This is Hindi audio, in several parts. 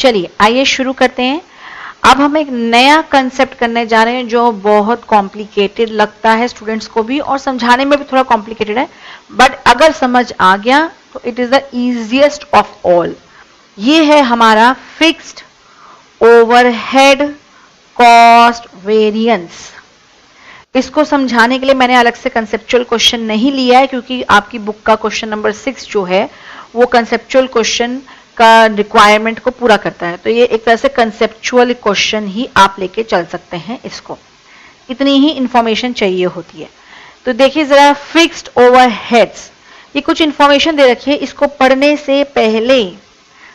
चलिए आइए शुरू करते हैं। अब हम एक नया कंसेप्ट करने जा रहे हैं जो बहुत कॉम्प्लिकेटेड लगता है स्टूडेंट्स को भी और समझाने में भी थोड़ा कॉम्प्लिकेटेड है, बट अगर समझ आ गया तो it is the easiest of all. ये है हमारा फिक्स्ड ओवरहेड कॉस्ट वेरिएंस। इसको समझाने के लिए मैंने अलग से कंसेप्चुअल क्वेश्चन नहीं लिया है क्योंकि आपकी बुक का क्वेश्चन नंबर 6 जो है वो कंसेप्चुअल क्वेश्चन का रिक्वायरमेंट को पूरा करता है। तो ये एक तरह से कंसेप्चुअल क्वेश्चन ही आप लेके चल सकते हैं, इसको इतनी ही इंफॉर्मेशन चाहिए होती है। तो देखिए जरा फिक्स्ड ओवरहेड्स, ये कुछ इंफॉर्मेशन दे रखी है, इसको पढ़ने से पहले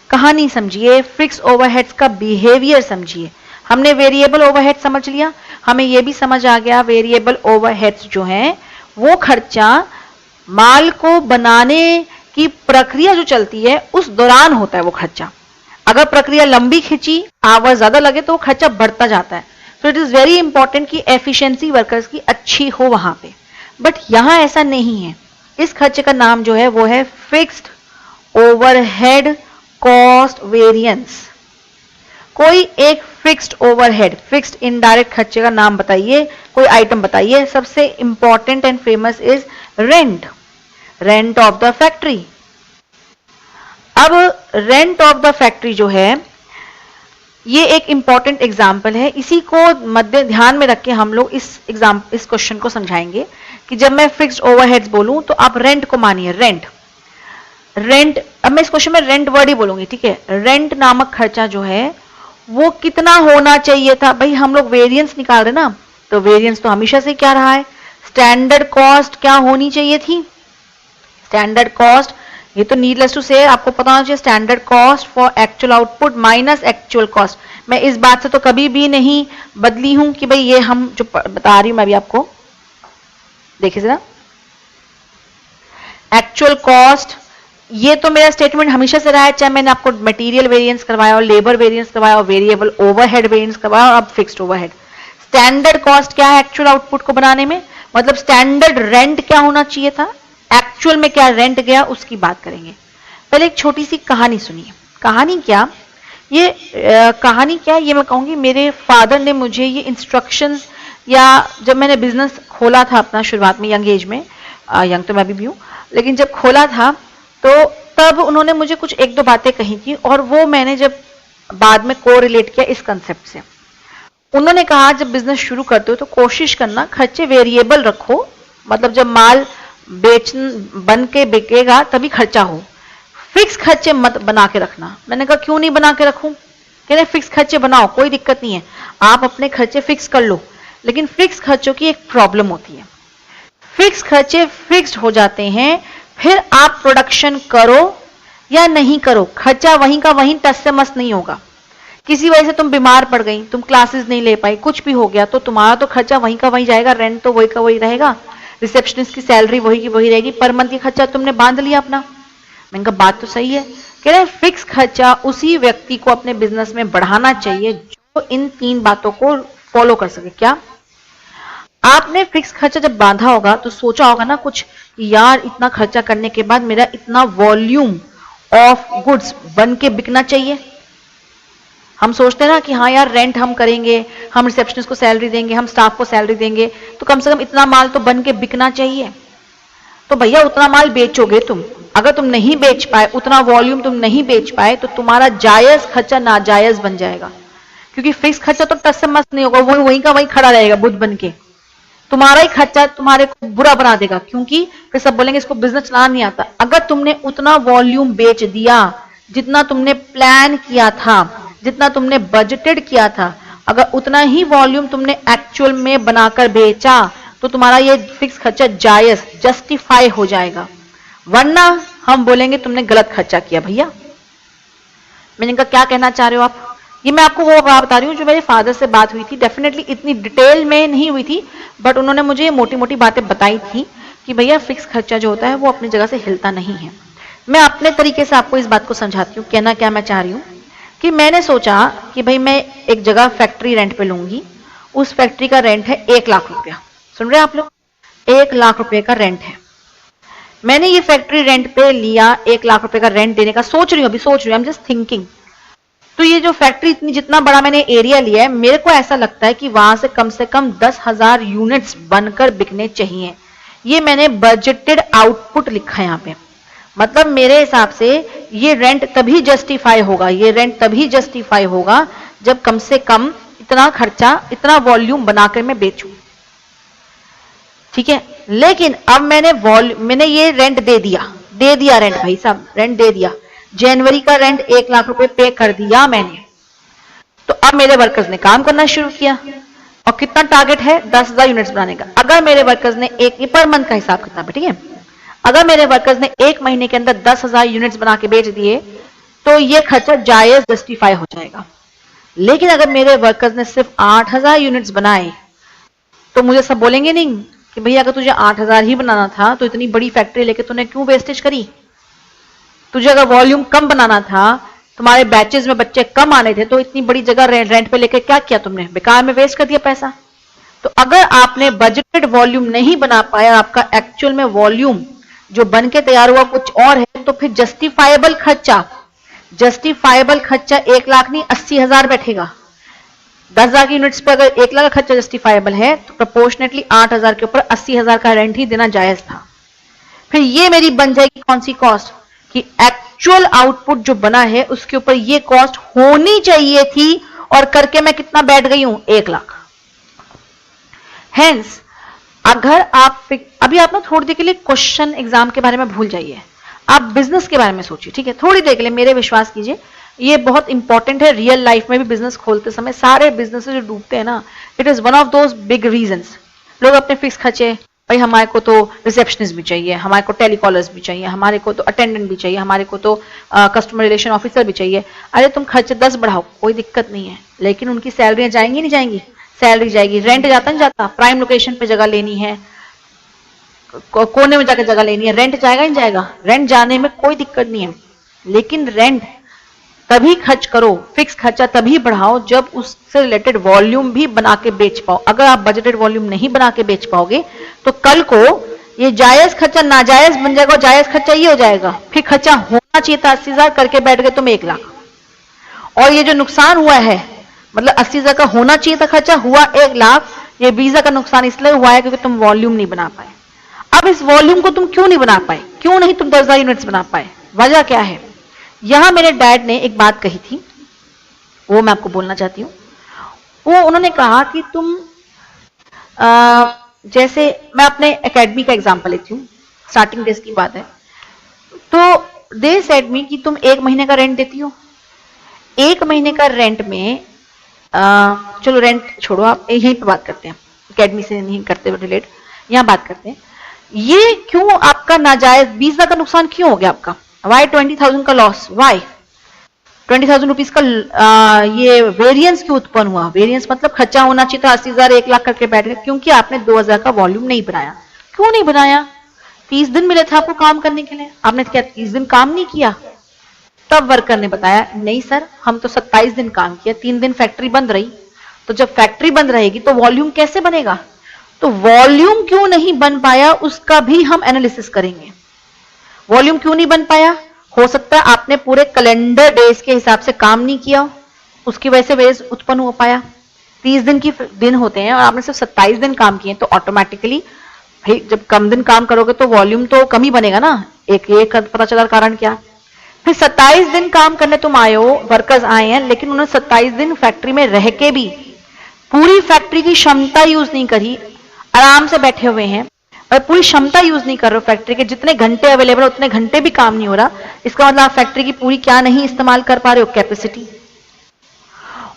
कहानी समझिए, फिक्स्ड ओवरहेड्स का बिहेवियर समझिए। हमने वेरिएबल ओवरहेड समझ लिया, हमें यह भी समझ आ गया वेरिएबल ओवरहेड्स जो हैं वो खर्चा माल को बनाने की प्रक्रिया जो चलती है उस दौरान होता है वो खर्चा। अगर प्रक्रिया लंबी खिंची, आवर ज्यादा लगे तो वो खर्चा बढ़ता जाता है। तो इट इज वेरी इंपॉर्टेंट कि एफिशिएंसी वर्कर्स की अच्छी हो वहां पे, बट यहां ऐसा नहीं है। इस खर्चे का नाम जो है वो है फिक्स्ड ओवरहेड कॉस्ट वेरिएंस। कोई एक फिक्स्ड ओवरहेड, फिक्स्ड इनडायरेक्ट खर्चे का नाम बताइए, कोई आइटम बताइए। सबसे important and famous is rent, rent of the factory. अब रेंट ऑफ द फैक्ट्री जो है ये एक इंपॉर्टेंट एग्जाम्पल है, इसी को मध्य ध्यान में रख के हम लोग इस क्वेश्चन को समझाएंगे कि जब मैं फिक्स्ड ओवरहेड्स बोलूं तो आप रेंट को मानिए, रेंट। अब मैं इस क्वेश्चन में रेंट वर्ड ही बोलूंगी, ठीक है। रेंट नामक खर्चा जो है वो कितना होना चाहिए था? भाई हम लोग वेरिएंस निकाल रहे ना, तो वेरिएंस तो हमेशा से क्या रहा है, स्टैंडर्ड कॉस्ट क्या होनी चाहिए थी? स्टैंडर्ड कॉस्ट, ये तो नीडलेस टू से आपको पता होना चाहिए, standard cost for actual output minus actual cost. मैं इस बात से तो कभी भी नहीं बदली हूं कि भाई ये हम जो बता रही हूं मैं अभी आपको, देखिए जरा, एक्चुअल कॉस्ट ये तो मेरा स्टेटमेंट हमेशा से रहा है, चाहे मैंने आपको मटेरियल वेरिएंस करवाया और लेबर वेरिएंस करवाया और वेरिएबल ओवरहेड वेरिएंस करवाया और अब फिक्स्ड ओवरहेड। स्टैंडर्ड कॉस्ट क्या है एक्चुअल आउटपुट को बनाने में, मतलब स्टैंडर्ड रेंट क्या होना चाहिए था, एक्चुअल में क्या रेंट गया उसकी बात करेंगे। पहले एक छोटी सी कहानी सुनिए। कहानी क्या ये मैं कहूंगी, मेरे फादर ने मुझे ये इंस्ट्रक्शंस, या जब मैंने बिजनेस खोला था अपना शुरुआत में, यंग एज में, यंग तो मैं भी हूं, लेकिन जब खोला था तो तब उन्होंने मुझे कुछ एक दो बातें कही थी और वो मैंने जब बाद में कोरिलेट किया इस कंसेप्ट से। उन्होंने कहा जब बिजनेस शुरू करते हो तो कोशिश करना खर्चे वेरिएबल रखो, मतलब जब माल बन के बिकेगा तभी खर्चा हो, फिक्स खर्चे मत बना के रखना। मैंने कहा क्यों नहीं बना के रखूं? कह रहे फिक्स खर्चे बनाओ, कोई दिक्कत नहीं है, आप अपने खर्चे फिक्स कर लो, लेकिन फिक्स खर्चों की एक प्रॉब्लम होती है, फिक्स खर्चे फिक्स्ड हो जाते हैं, फिर आप प्रोडक्शन करो या नहीं करो, खर्चा वहीं का वहीं टस से मस नहीं होगा। किसी वजह से तुम बीमार पड़ गई, तुम क्लासेस नहीं ले पाई, कुछ भी हो गया, तो तुम्हारा तो खर्चा वहीं का वहीं जाएगा, रेंट तो वही का वही रहेगा, रिसेप्शनिस्ट की सैलरी वही की वही रहेगी, पर मंथ की खर्चा तुमने बांध लिया अपना। मैंने कहा बात तो सही है। कह रहे फिक्स खर्चा उसी व्यक्ति को अपने बिजनेस में बढ़ाना चाहिए जो इन 3 बातों को फॉलो कर सके। क्या आपने फिक्स खर्चा जब बांधा होगा तो सोचा होगा ना कुछ, यार इतना खर्चा करने के बाद मेरा इतना वॉल्यूम ऑफ गुड्स बन के बिकना चाहिए। हम सोचते हैं ना कि हाँ यार रेंट हम करेंगे, हम रिसेप्शनिस्ट को सैलरी देंगे, हम स्टाफ को सैलरी देंगे, तो कम से कम इतना माल तो बन के बिकना चाहिए। तो भैया उतना माल बेचोगे तुम, अगर तुम नहीं बेच पाए, उतना वॉल्यूम तुम नहीं बेच पाए, तो तुम्हारा जायज खर्चा नाजायज बन जाएगा, क्योंकि फिक्स खर्चा तो टस से मस नहीं होगा, वो वहीं का वहीं खड़ा रहेगा बुद्ध बन के। तुम्हारा ही खर्चा तुम्हारे को बुरा बना देगा, क्योंकि फिर सब बोलेंगे इसको बिजनेस चलाना नहीं आता। अगर तुमने उतना वॉल्यूम बेच दिया जितना तुमने प्लान किया था, जितना तुमने बजटेड किया था, अगर उतना ही वॉल्यूम तुमने एक्चुअल में बनाकर बेचा तो तुम्हारा ये फिक्स खर्चा जायज जस्टिफाई हो जाएगा, वरना हम बोलेंगे तुमने गलत खर्चा किया। भैया मैंने कहा क्या कहना चाह रहे हो आप? ये मैं आपको वो बात बता रही हूँ जो मेरे फादर से बात हुई थी, डेफिनेटली इतनी डिटेल में नहीं हुई थी, बट उन्होंने मुझे मोटी मोटी बातें बताई थी कि भैया फिक्स खर्चा जो होता है वो अपनी जगह से हिलता नहीं है। मैं अपने तरीके से आपको इस बात को समझाती हूँ। कहना क्या मैं चाह रही हूँ कि मैंने सोचा कि भाई मैं एक जगह फैक्ट्री रेंट पे लूंगी, उस फैक्ट्री का रेंट है 1 लाख रुपया। सुन रहे हैं आप लोग? 1 लाख रुपए का रेंट है। मैंने ये फैक्ट्री रेंट पे लिया, 1 लाख रुपए का रेंट देने का सोच रही हूँ, अभी सोच रही हूँ, आई एम जस्ट थिंकिंग। तो ये जो फैक्ट्री इतनी जितना बड़ा मैंने एरिया लिया है, मेरे को ऐसा लगता है कि वहां से कम 10,000 यूनिट्स बनकर बिकने चाहिए। ये मैंने बजटेड आउटपुट लिखा है यहाँ पे। मतलब मेरे हिसाब से ये रेंट तभी जस्टिफाई होगा, ये रेंट तभी जस्टिफाई होगा जब कम से कम इतना खर्चा, इतना वॉल्यूम बनाकर मैं बेचूं। ठीक है, लेकिन अब मैंने ये रेंट दे दिया रेंट, भाई साहब रेंट दे दिया। जनवरी का रेंट 1 लाख रुपए पे कर दिया मैंने। तो अब मेरे वर्कर्स ने काम करना शुरू किया और कितना टारगेट है, 10,000 यूनिट्स बनाने का। अगर मेरे वर्कर्स ने पर मंथ का हिसाब किताब है, ठीक है, अगर मेरे वर्कर्स ने 1 महीने के अंदर 10,000 यूनिट्स बना के बेच दिए तो ये खर्चा जायज जस्टिफाई हो जाएगा। लेकिन अगर मेरे वर्कर्स ने सिर्फ 8,000 यूनिट्स बनाए तो मुझे सब बोलेंगे नहीं कि भैया अगर तुझे 8,000 ही बनाना था तो इतनी बड़ी फैक्ट्री लेके तूने क्यों वेस्टेज करी? तुझे अगर वॉल्यूम कम बनाना था, तुम्हारे बैचेस में बच्चे कम आने थे, तो इतनी बड़ी जगह रेंट पे लेके क्या किया तुमने? बेकार में वेस्ट कर दिया पैसा। तो अगर आपने बजटेड वॉल्यूम नहीं बना पाया, आपका एक्चुअल में वॉल्यूम जो बन के तैयार हुआ कुछ और है, तो फिर जस्टिफाइबल खर्चा 1 लाख नहीं 80,000 बैठेगा। 10,000 की यूनिट्स पर अगर 1 लाख का खर्चा जस्टिफाइबल है तो प्रोपोर्शनेटली 8,000 के ऊपर 80,000 का रेंट ही देना जायज था। फिर ये मेरी बन जाएगी कौन सी कॉस्ट कि एक्चुअल आउटपुट जो बना है उसके ऊपर ये कॉस्ट होनी चाहिए थी, और करके मैं कितना बैठ गई हूं? 1 लाख। हेंस अगर आप अभी आप ना थोड़ी देर के लिए क्वेश्चन एग्जाम के बारे में भूल जाइए, आप बिजनेस के बारे में सोचिए। ठीक है, थोड़ी देर के लिए मेरे विश्वास कीजिए, ये बहुत इंपॉर्टेंट है। रियल लाइफ में भी बिजनेस खोलते समय सारे बिजनेस जो डूबते हैं ना, it is one of those big reasons. लोग अपने फिक्स खर्चे, भाई हमारे को तो रिसेप्शनिस्ट भी चाहिए, हमारे को टेलीकॉलर्स भी चाहिए, हमारे को तो अटेंडेंट भी चाहिए, हमारे को तो कस्टमर रिलेशन ऑफिसर भी चाहिए। अरे तुम खर्चे 10 बढ़ाओ, कोई दिक्कत नहीं है, लेकिन उनकी सैलरियां जाएंगी नहीं जाएंगी? सैलरी जाएगी। रेंट जाता नहीं जाता? प्राइम लोकेशन पे जगह लेनी है, कोने में जाकर जगह लेनी है, रेंट जाएगा नहीं जाएगा? रेंट जाने में कोई दिक्कत नहीं है, लेकिन रेंट तभी खर्च करो, फिक्स खर्चा तभी बढ़ाओ जब उससे रिलेटेड वॉल्यूम भी बना के बेच पाओ। अगर आप बजटेड वॉल्यूम नहीं बना के बेच पाओगे तो कल को ये जायज खर्चा नाजायज बन जाएगा, और जायज खर्चा ये हो जाएगा। फिर खर्चा होना चाहिए था 80,000, करके बैठ गए तुम 1 लाख। और ये जो नुकसान हुआ है, मतलब 80,000 का होना चाहिए था खर्चा, हुआ 1 लाख। ये 20,000 का नुकसान इसलिए हुआ है क्योंकि तुम वॉल्यूम नहीं बना पाए। अब इस वॉल्यूम को तुम क्यों नहीं बना पाए? क्यों नहीं तुम 10,000 यूनिट्स बना पाए? वजह क्या है? यहां मेरे डैड ने एक बात कही थी, वो मैं आपको बोलना चाहती हूं। उन्होंने कहा कि तुम जैसे मैं अपने एकेडमी का एग्जांपल लेती हूँ, स्टार्टिंग डेज की बात है। तो दे सेड मी कि तुम 1 महीने का रेंट देती हो। 1 महीने का रेंट में चलो रेंट छोड़ो, आप यहीं पे बात करते हैं, एकेडमी से नहीं करते रिलेट, यहां बात करते हैं। ये क्यों आपका नाजायज 20,000 का नुकसान क्यों हो गया आपका? वाई 20,000 का लॉस? वाई 20,000 रुपीज का ये वेरिएंस क्यों उत्पन्न हुआ? वेरिएंस मतलब खर्चा होना चाहिए था 80,000, 1 लाख करके बैठ गए क्योंकि आपने 2,000 का वॉल्यूम नहीं बनाया। क्यों नहीं बनाया? 30 दिन मिले थे आपको काम करने के लिए, आपने क्या 30 दिन काम नहीं किया? तब वर्कर ने बताया नहीं सर, हम तो 27 दिन काम किया, 3 दिन फैक्ट्री बंद रही। तो जब फैक्ट्री बंद रहेगी तो वॉल्यूम कैसे बनेगा? तो वॉल्यूम क्यों नहीं बन पाया उसका भी हम एनालिसिस करेंगे। वॉल्यूम क्यों नहीं बन पाया? हो सकता है आपने पूरे कैलेंडर डेज के हिसाब से काम नहीं किया, उसकी वजह से वेज उत्पन्न हो पाया। 30 दिन की दिन होते हैं और आपने सिर्फ 27 दिन काम किए, तो ऑटोमेटिकली भाई जब कम दिन काम करोगे तो वॉल्यूम तो कम ही बनेगा ना। एक ये पता चला कारण क्या। फिर 27 दिन काम करने तुम आए हो, वर्कर्स आए हैं, लेकिन उन्होंने 27 दिन फैक्ट्री में रह के भी पूरी फैक्ट्री की क्षमता यूज नहीं करी, आराम से बैठे हुए हैं और पूरी क्षमता यूज नहीं कर रहे हो। फैक्ट्री के जितने घंटे अवेलेबल है उतने घंटे भी काम नहीं हो रहा। इसका मतलब आप फैक्ट्री की पूरी क्या नहीं इस्तेमाल कर पा रहे हो? कैपेसिटी।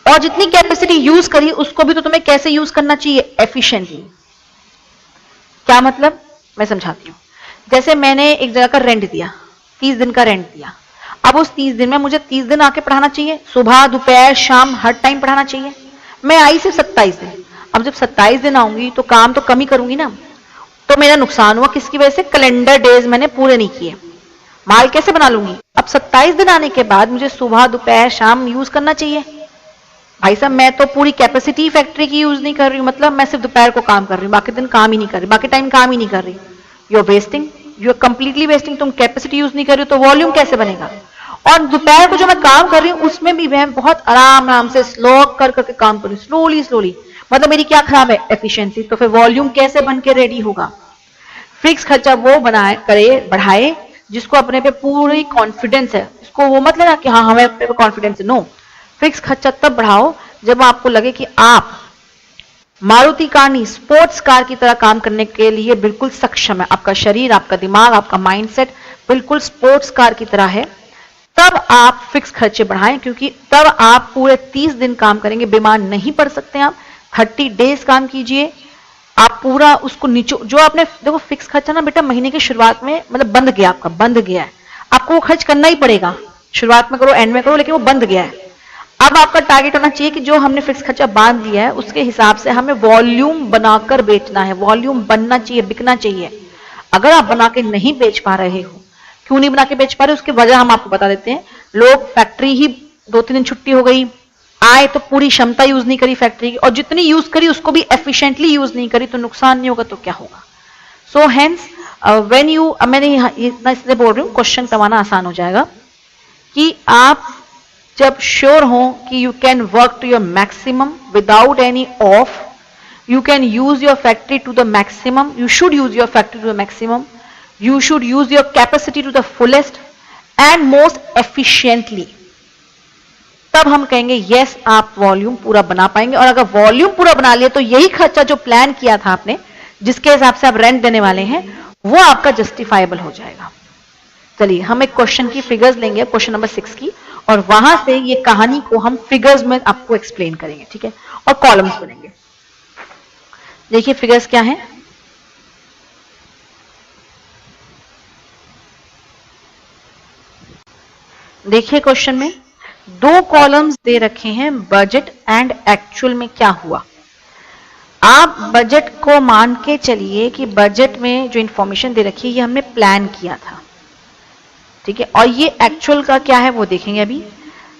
और जितनी कैपेसिटी यूज करी उसको भी तो तुम्हें कैसे यूज करना चाहिए? एफिशिएंटली। क्या मतलब? मैं समझाती हूं। जैसे मैंने एक जगह का रेंट दिया, 30 दिन का रेंट दिया। अब उस 30 दिन में मुझे 30 दिन आके पढ़ाना चाहिए, सुबह दोपहर शाम हर टाइम पढ़ाना चाहिए। मैं आई सिर्फ 27 दिन। अब जब 27 दिन आऊंगी तो काम तो कम ही करूंगी ना, तो मेरा नुकसान हुआ किसकी वजह से? कैलेंडर डेज मैंने पूरे नहीं किए। माल कैसे बना लूंगी? अब 27 दिन आने के बाद मुझे सुबह दोपहर शाम यूज करना चाहिए। भाई साहब मैं तो पूरी कैपेसिटी फैक्ट्री की यूज नहीं कर रही हूं, मतलब मैं सिर्फ दोपहर को काम कर रही हूँ, बाकी दिन काम ही नहीं कर रही, बाकी टाइम काम ही नहीं कर रही। You are wasting, you are completely wasting. तुम कैपेसिटी यूज नहीं कर रही हो तो वॉल्यूम कैसे बनेगा? और दोपहर को जो मैं काम कर रही हूँ उसमें भी मैं बहुत आराम आराम से स्लो कर करके काम कर रही हूँ, स्लोली स्लोली। मतलब मेरी क्या खराब है? एफिशिएंसी। तो फिर वॉल्यूम कैसे बन के रेडी होगा? फिक्स खर्चा वो बनाए करे बढ़ाए जिसको अपने पे पूरी कॉन्फिडेंस है। इसको वो मत लेना कि हाँ हमें अपने पे कॉन्फिडेंस है, नो। फिक्स खर्चा तब बढ़ाओ जब आपको लगे कि आप मारुति कार नहीं, स्पोर्ट्स कार की तरह काम करने के लिए बिल्कुल सक्षम है। आपका शरीर, आपका दिमाग, आपका माइंडसेट बिल्कुल स्पोर्ट्स कार की तरह है। तब आप फिक्स खर्चे बढ़ाएं, क्योंकि तब आप पूरे 30 दिन काम करेंगे, बीमार नहीं पड़ सकते। आप 30 डेज काम कीजिए, आप पूरा उसको नीचे जो आपने देखो फिक्स खर्चा ना बेटा महीने की शुरुआत में मतलब बंद गया, आपका बंद गया है, आपको वो खर्च करना ही पड़ेगा। शुरुआत में करो, एंड में करो, लेकिन वो बंद गया है। अब आपका टारगेट होना चाहिए कि जो हमने फिक्स खर्चा बांध दिया है उसके हिसाब से हमें वॉल्यूम बनाकर बेचना है। वॉल्यूम बनना चाहिए, बिकना चाहिए। अगर आप बना के नहीं बेच पा रहे हो, क्यों नहीं बना के बेच पा रहे, उसकी वजह हम आपको बता देते हैं। लोग फैक्ट्री ही 2-3 दिन छुट्टी हो गई, आए तो पूरी क्षमता यूज नहीं करी फैक्ट्री की, और जितनी यूज करी उसको भी एफिशिएंटली यूज नहीं करी, तो नुकसान नहीं होगा तो क्या होगा। सो हेंस व्हेन यू, मैंने इतना इसलिए बोल रही हूँ क्वेश्चन करवाना आसान हो जाएगा, कि आप जब श्योर हो कि you can work to your maximum without any off, you can use your factory to the maximum, you should use your factory to the maximum, you should use your capacity to the fullest and most efficiently, तब हम कहेंगे यस आप वॉल्यूम पूरा बना पाएंगे। और अगर वॉल्यूम पूरा बना लिया तो यही खर्चा जो प्लान किया था आपने, जिसके हिसाब से आप रेंट देने वाले हैं, वो आपका जस्टिफाइबल हो जाएगा। चलिए हम एक क्वेश्चन की फिगर्स लेंगे, क्वेश्चन नंबर 6 की, और वहां से ये कहानी को हम फिगर्स में आपको एक्सप्लेन करेंगे, ठीक है, और कॉलम्स बनेंगे। देखिए फिगर्स क्या है। देखिए क्वेश्चन में 2 कॉलम्स दे रखे हैं, बजट एंड एक्चुअल में क्या हुआ। आप बजट को मान के चलिए कि बजट में जो इंफॉर्मेशन दे रखी है ये हमने प्लान किया था, ठीक है, और ये एक्चुअल का क्या है वो देखेंगे अभी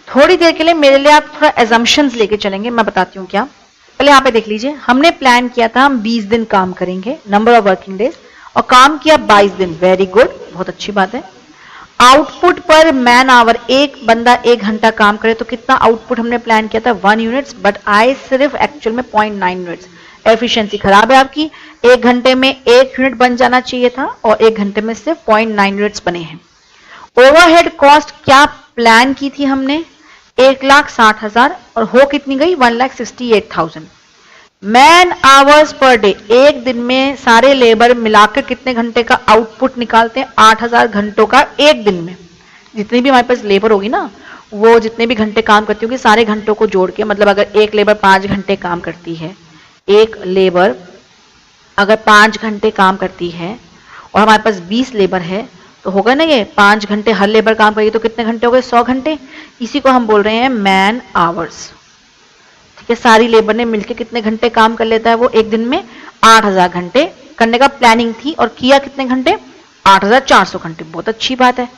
थोड़ी देर के लिए। मेरे लिए आप थोड़ा एजम्पशंस लेके चलेंगे, मैं बताती हूँ क्या। पहले यहाँ पे देख लीजिए, हमने प्लान किया था हम 20 दिन काम करेंगे, नंबर ऑफ वर्किंग डेज, और काम किया 22 दिन। वेरी गुड, बहुत अच्छी बात है। आउटपुट पर मैन आवर, एक बंदा 1 घंटा काम करे तो कितना आउटपुट हमने प्लान किया था 1 यूनिट्स, बट आए सिर्फ एक्चुअल में 0.9 यूनिट्स। एफिशिएंसी खराब है आपकी, 1 घंटे में 1 यूनिट बन जाना चाहिए था और 1 घंटे में सिर्फ 0.9 यूनिट्स बने हैं। ओवरहेड कॉस्ट क्या प्लान की थी हमने 1,60,000 और हो कितनी गई 1,68,000। मैन आवर्स पर डे, एक दिन में सारे लेबर मिलाकर कितने घंटे का आउटपुट निकालते हैं 8,000 घंटों का एक दिन में। जितनी भी हमारे पास लेबर होगी ना, वो जितने भी घंटे काम करती होगी सारे घंटों को जोड़ के, मतलब अगर एक लेबर 5 घंटे काम करती है, एक लेबर अगर 5 घंटे काम करती है और हमारे पास 20 लेबर है तो होगा ना ये 5 घंटे हर लेबर काम करेगी तो कितने घंटे हो गए 100 घंटे। इसी को हम बोल रहे हैं मैन आवर्स, ठीक है। सारी लेबर ने मिलकर कितने घंटे काम कर लेता है वो एक दिन में 8,000 घंटे करने का प्लानिंग थी और किया कितने घंटे 8,400 घंटे। बहुत अच्छी बात है।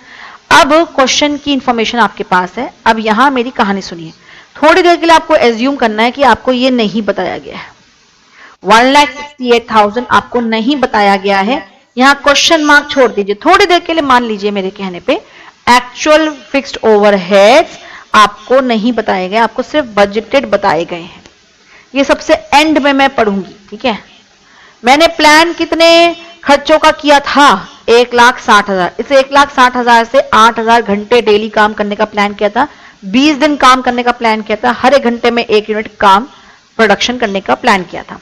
अब क्वेश्चन की इंफॉर्मेशन आपके पास है। अब यहां मेरी कहानी सुनिए। थोड़ी देर के लिए आपको एज्यूम करना है कि आपको ये नहीं बताया गया है, 1,68,000 आपको नहीं बताया गया है। यहां क्वेश्चन मार्क छोड़ दीजिए, थोड़ी देर के लिए मान लीजिए मेरे कहने पे एक्चुअल फिक्स्ड ओवरहेड्स आपको नहीं बताए गए, आपको सिर्फ बजटेड बताए गए हैं। ये सबसे एंड में मैं पढ़ूंगी, ठीक है। मैंने प्लान कितने खर्चों का किया था 1,60,000, इस 1,60,000 से 8,000 घंटे डेली काम करने का प्लान किया था, 20 दिन काम करने का प्लान किया था, हर एक घंटे में 1 यूनिट काम प्रोडक्शन करने का प्लान किया था।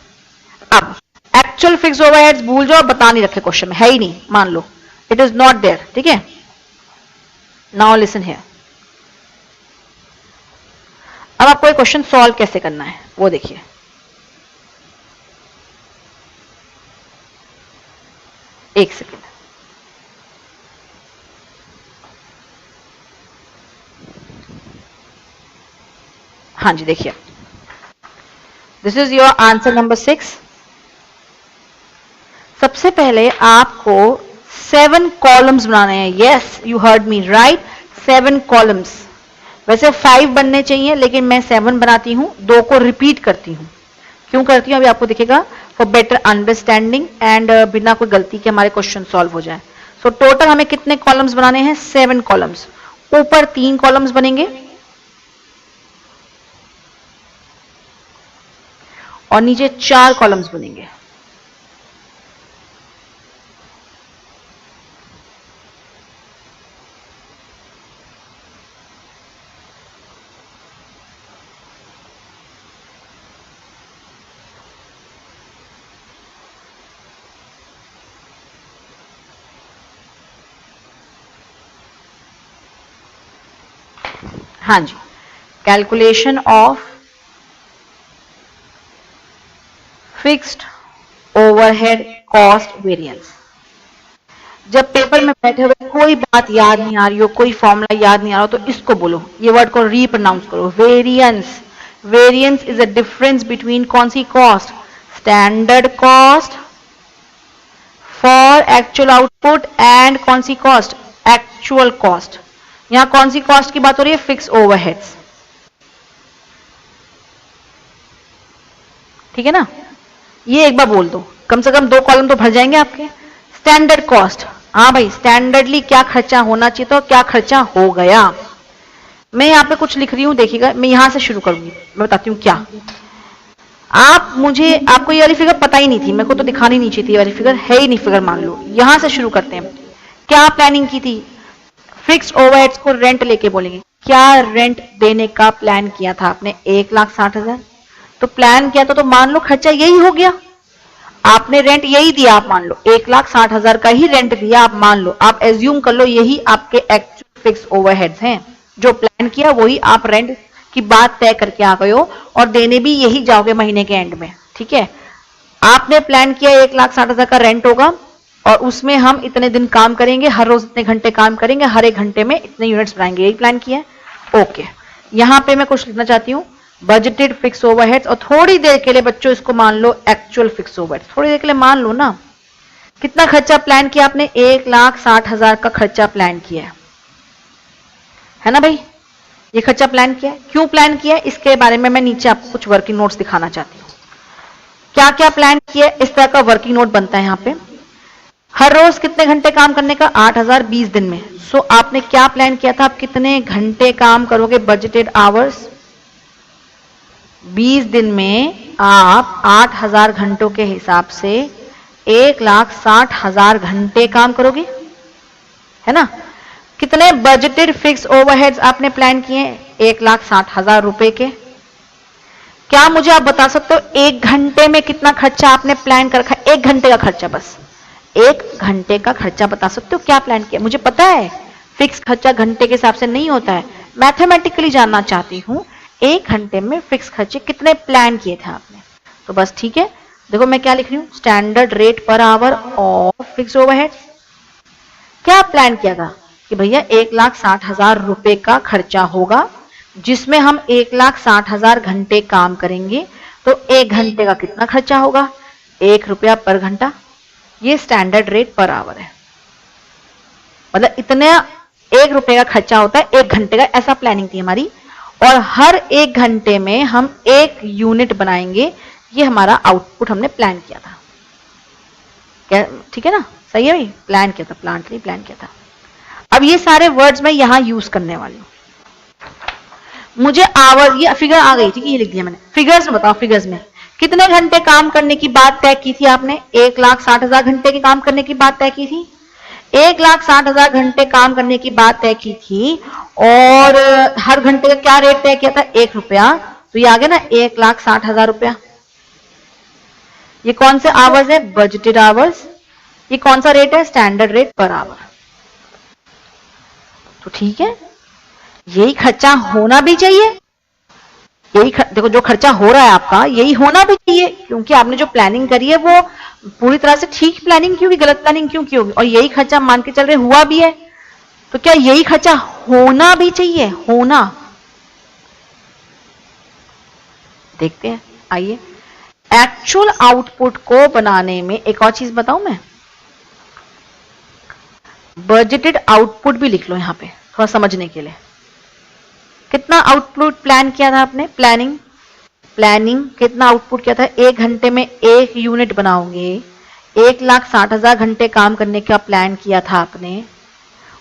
अब एक्चुअल फिक्स ओवरहेड्स भूल जाओ, बता नहीं रखे क्वेश्चन में, है ही नहीं, मान लो इट इज नॉट देयर, ठीक है। Now listen here. अब आपको एक क्वेश्चन सॉल्व कैसे करना है वो देखिए। एक सेकेंड, हाँ जी देखिए, this is your answer number 6। सबसे पहले आपको 7 कॉलम्स बनाने हैं। Yes you heard me right, 7 columns. वैसे 5 बनने चाहिए लेकिन मैं 7 बनाती हूं, 2 को रिपीट करती हूं। क्यों करती हूं अभी आपको दिखेगा, फॉर बेटर अंडरस्टैंडिंग एंड बिना कोई गलती के हमारे क्वेश्चन सॉल्व हो जाए। सो टोटल हमें कितने कॉलम्स बनाने हैं 7 कॉलम्स। ऊपर 3 कॉलम्स बनेंगे और नीचे 4 कॉलम्स बनेंगे। हाँ जी, calculation of fixed overhead cost variance. जब पेपर में बैठे हुए कोई बात याद नहीं आ रही हो, कोई फॉर्मूला याद नहीं आ रहा हो, तो इसको बोलो, ये वर्ड को रीप्रोनाउंस करो, variance. Variance is a difference between कौन सी cost, standard cost for actual output and कौन सी कॉस्ट, एक्चुअल कॉस्ट। यहां कौन सी कॉस्ट की बात हो रही है, फिक्स ओवरहेड्स, ठीक है ना। ये एक बार बोल दो, कम से कम 2 कॉलम तो भर जाएंगे आपके। स्टैंडर्ड कॉस्ट, हाँ भाई, स्टैंडर्डली क्या खर्चा होना चाहिए तो क्या खर्चा हो गया। मैं यहां पे कुछ लिख रही हूं, देखिएगा, मैं यहां से शुरू करूंगी, मैं बताती हूं क्या। आपको ये वाली फिगर पता ही नहीं थी, मेरे को तो दिखानी नहीं चाहिए थी, ये वाली फिगर है ही नहीं फिगर, मान लो। यहां से शुरू करते हैं, क्या प्लानिंग की थी, फिक्स ओवरहेड्स को रेंट लेके बोलेंगे, क्या रेंट देने का प्लान किया था आपने, 1,60,000। तो प्लान किया तो मान लो खर्चा यही हो गया, आपने रेंट यही दिया, आप मान लो 1,60,000 का ही रेंट दिया, आप मान लो, आप एज्यूम कर लो यही आपके एक्चुअल फिक्स ओवरहेड्स हैं, जो प्लान किया वही आप रेंट की बात तय करके आ गए हो और देने भी यही जाओगे महीने के एंड में, ठीक है। आपने प्लान किया 1,60,000 का रेंट होगा और उसमें हम इतने दिन काम करेंगे, हर रोज इतने घंटे काम करेंगे, हर एक घंटे में इतने यूनिट्स बनाएंगे, यही प्लान किया है। ओके, यहां पे मैं कुछ लिखना चाहती हूं, बजटेड फिक्स ओवरहेड्स, और थोड़ी देर के लिए बच्चों इसको मान लो एक्चुअल फिक्स ओवरहेड्स, थोड़ी देर के लिए मान लो ना। कितना खर्चा प्लान किया आपने, 1,60,000 का खर्चा प्लान किया है ना भाई, ये खर्चा प्लान किया है। क्यों प्लान किया है, इसके बारे में मैं नीचे आपको कुछ वर्किंग नोट्स दिखाना चाहती हूँ। क्या क्या प्लान किया है, इस तरह का वर्किंग नोट बनता है यहाँ पे। हर रोज कितने घंटे काम करने का, 8,000 20 दिन में। सो आपने क्या प्लान किया था, आप कितने घंटे काम करोगे, बजटेड आवर्स, 20 दिन में आप 8,000 घंटों के हिसाब से 1,60,000 घंटे काम करोगे, है ना। कितने बजटेड फिक्स ओवरहेड्स आपने प्लान किए, 1,60,000 रुपए के। क्या मुझे आप बता सकते हो 1 घंटे में कितना खर्चा आपने प्लान कर रखा है, 1 घंटे का खर्चा, बस 1 घंटे का खर्चा बता सकते हो क्या प्लान किया। मुझे पता है फिक्स खर्चा घंटे के हिसाब से नहीं होता है, मैथमेटिकली जानना चाहती हूं 1 घंटे में फिक्स खर्चे कितने प्लान किए थे आपने। तो बस ठीक है, देखो मैं क्या लिख रही हूं, standard rate per hour of fix overheads. क्या प्लान किया था कि भैया 1,60,000 रुपए का खर्चा होगा, जिसमें हम 1,60,000 घंटे काम करेंगे, तो 1 घंटे का कितना खर्चा होगा, 1 रुपया पर घंटा। ये स्टैंडर्ड रेट पर आवर है, मतलब इतने 1 रुपए का खर्चा होता है 1 घंटे का, ऐसा प्लानिंग थी हमारी। और हर 1 घंटे में हम 1 यूनिट बनाएंगे, ये हमारा आउटपुट हमने प्लान किया था। क्या ठीक है ना, सही है भाई, प्लान किया था, प्लांट नहीं प्लान किया था। अब ये सारे वर्ड्स मैं यहां यूज करने वाली हूं। मुझे आवर, ये फिगर आ गई, ठीक है, ये लिख दिया मैंने। फिगर्स में बताओ, फिगर्स में कितने घंटे काम करने की बात तय की थी आपने, 1,60,000 घंटे के काम करने की बात तय की थी, 1,60,000 घंटे काम करने की बात तय की थी, और हर घंटे का क्या रेट तय किया था, 1 रुपया। तो ये आ गया ना 1,60,000 रुपया। ये कौन से आवर्स है, बजटेड आवर्स। ये कौन सा रेट है, स्टैंडर्ड रेट पर आवर। तो ठीक है, यही खर्चा होना भी चाहिए, देखो जो खर्चा हो रहा है आपका यही होना भी चाहिए, क्योंकि आपने जो प्लानिंग करी है वो पूरी तरह से ठीक प्लानिंग क्यों होगी, गलत प्लानिंग क्यों की होगी। और यही खर्चा मान के चल रहे हुआ भी है, तो क्या यही खर्चा होना भी चाहिए, होना। देखते हैं, आइए। एक्चुअल आउटपुट को बनाने में एक और चीज बताऊं मैं, बजटेड आउटपुट भी लिख लो यहां पे थोड़ा समझने के लिए। कितना आउटपुट प्लान किया था आपने, प्लानिंग कितना आउटपुट किया था, 1 घंटे में 1 यूनिट बनाओगे, 1,60,000 घंटे काम करने का प्लान किया था आपने,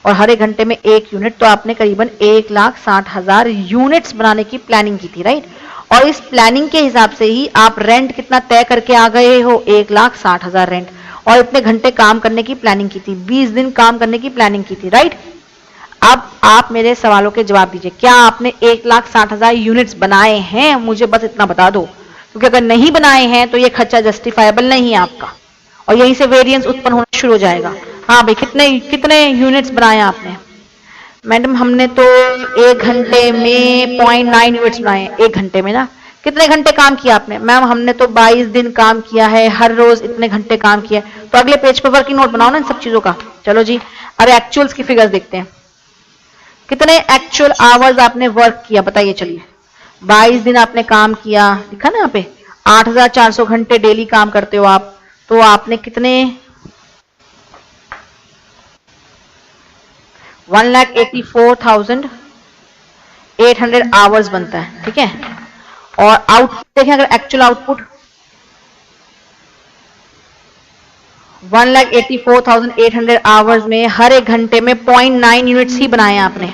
और हर एक घंटे में 1 यूनिट, तो आपने करीबन 1,60,000 यूनिट्स बनाने की प्लानिंग की थी, राइट। और इस प्लानिंग के हिसाब से ही आप रेंट कितना तय करके आ गए हो, 1,60,000 रेंट, और इतने घंटे काम करने की प्लानिंग की थी, 20 दिन काम करने की प्लानिंग की थी, राइट। अब आप मेरे सवालों के जवाब दीजिए, क्या आपने 1,60,000 यूनिट्स बनाए हैं? मुझे बस इतना बता दो, क्योंकि अगर नहीं बनाए हैं तो ये खर्चा जस्टिफाइबल नहीं है आपका, और यहीं से वेरिएंस उत्पन्न होना शुरू हो जाएगा। हाँ भाई, कितने कितने यूनिट्स बनाए आपने? मैडम हमने तो 1 घंटे में 0.9 यूनिट्स बनाए। 1 घंटे में ना, कितने घंटे काम किया आपने? मैम हमने तो 22 दिन काम किया है, हर रोज इतने घंटे काम किया। तो अगले पेज पर वर्किंग नोट बनाओ ना इन सब चीजों का। चलो जी, अब एक्चुअल्स की फिगर्स देखते हैं, कितने एक्चुअल आवर्स आपने वर्क किया बताइए। चलिए, 22 दिन आपने काम किया, लिखा ना यहाँ पे, 8,400 घंटे डेली काम करते हो आप, तो आपने कितने 1,84,800 आवर्स बनता है, ठीक है। और आउटपुट देखें, अगर एक्चुअल आउटपुट 1,84,800 आवर्स में हर एक घंटे में 0.9 यूनिट्स ही बनाए आपने।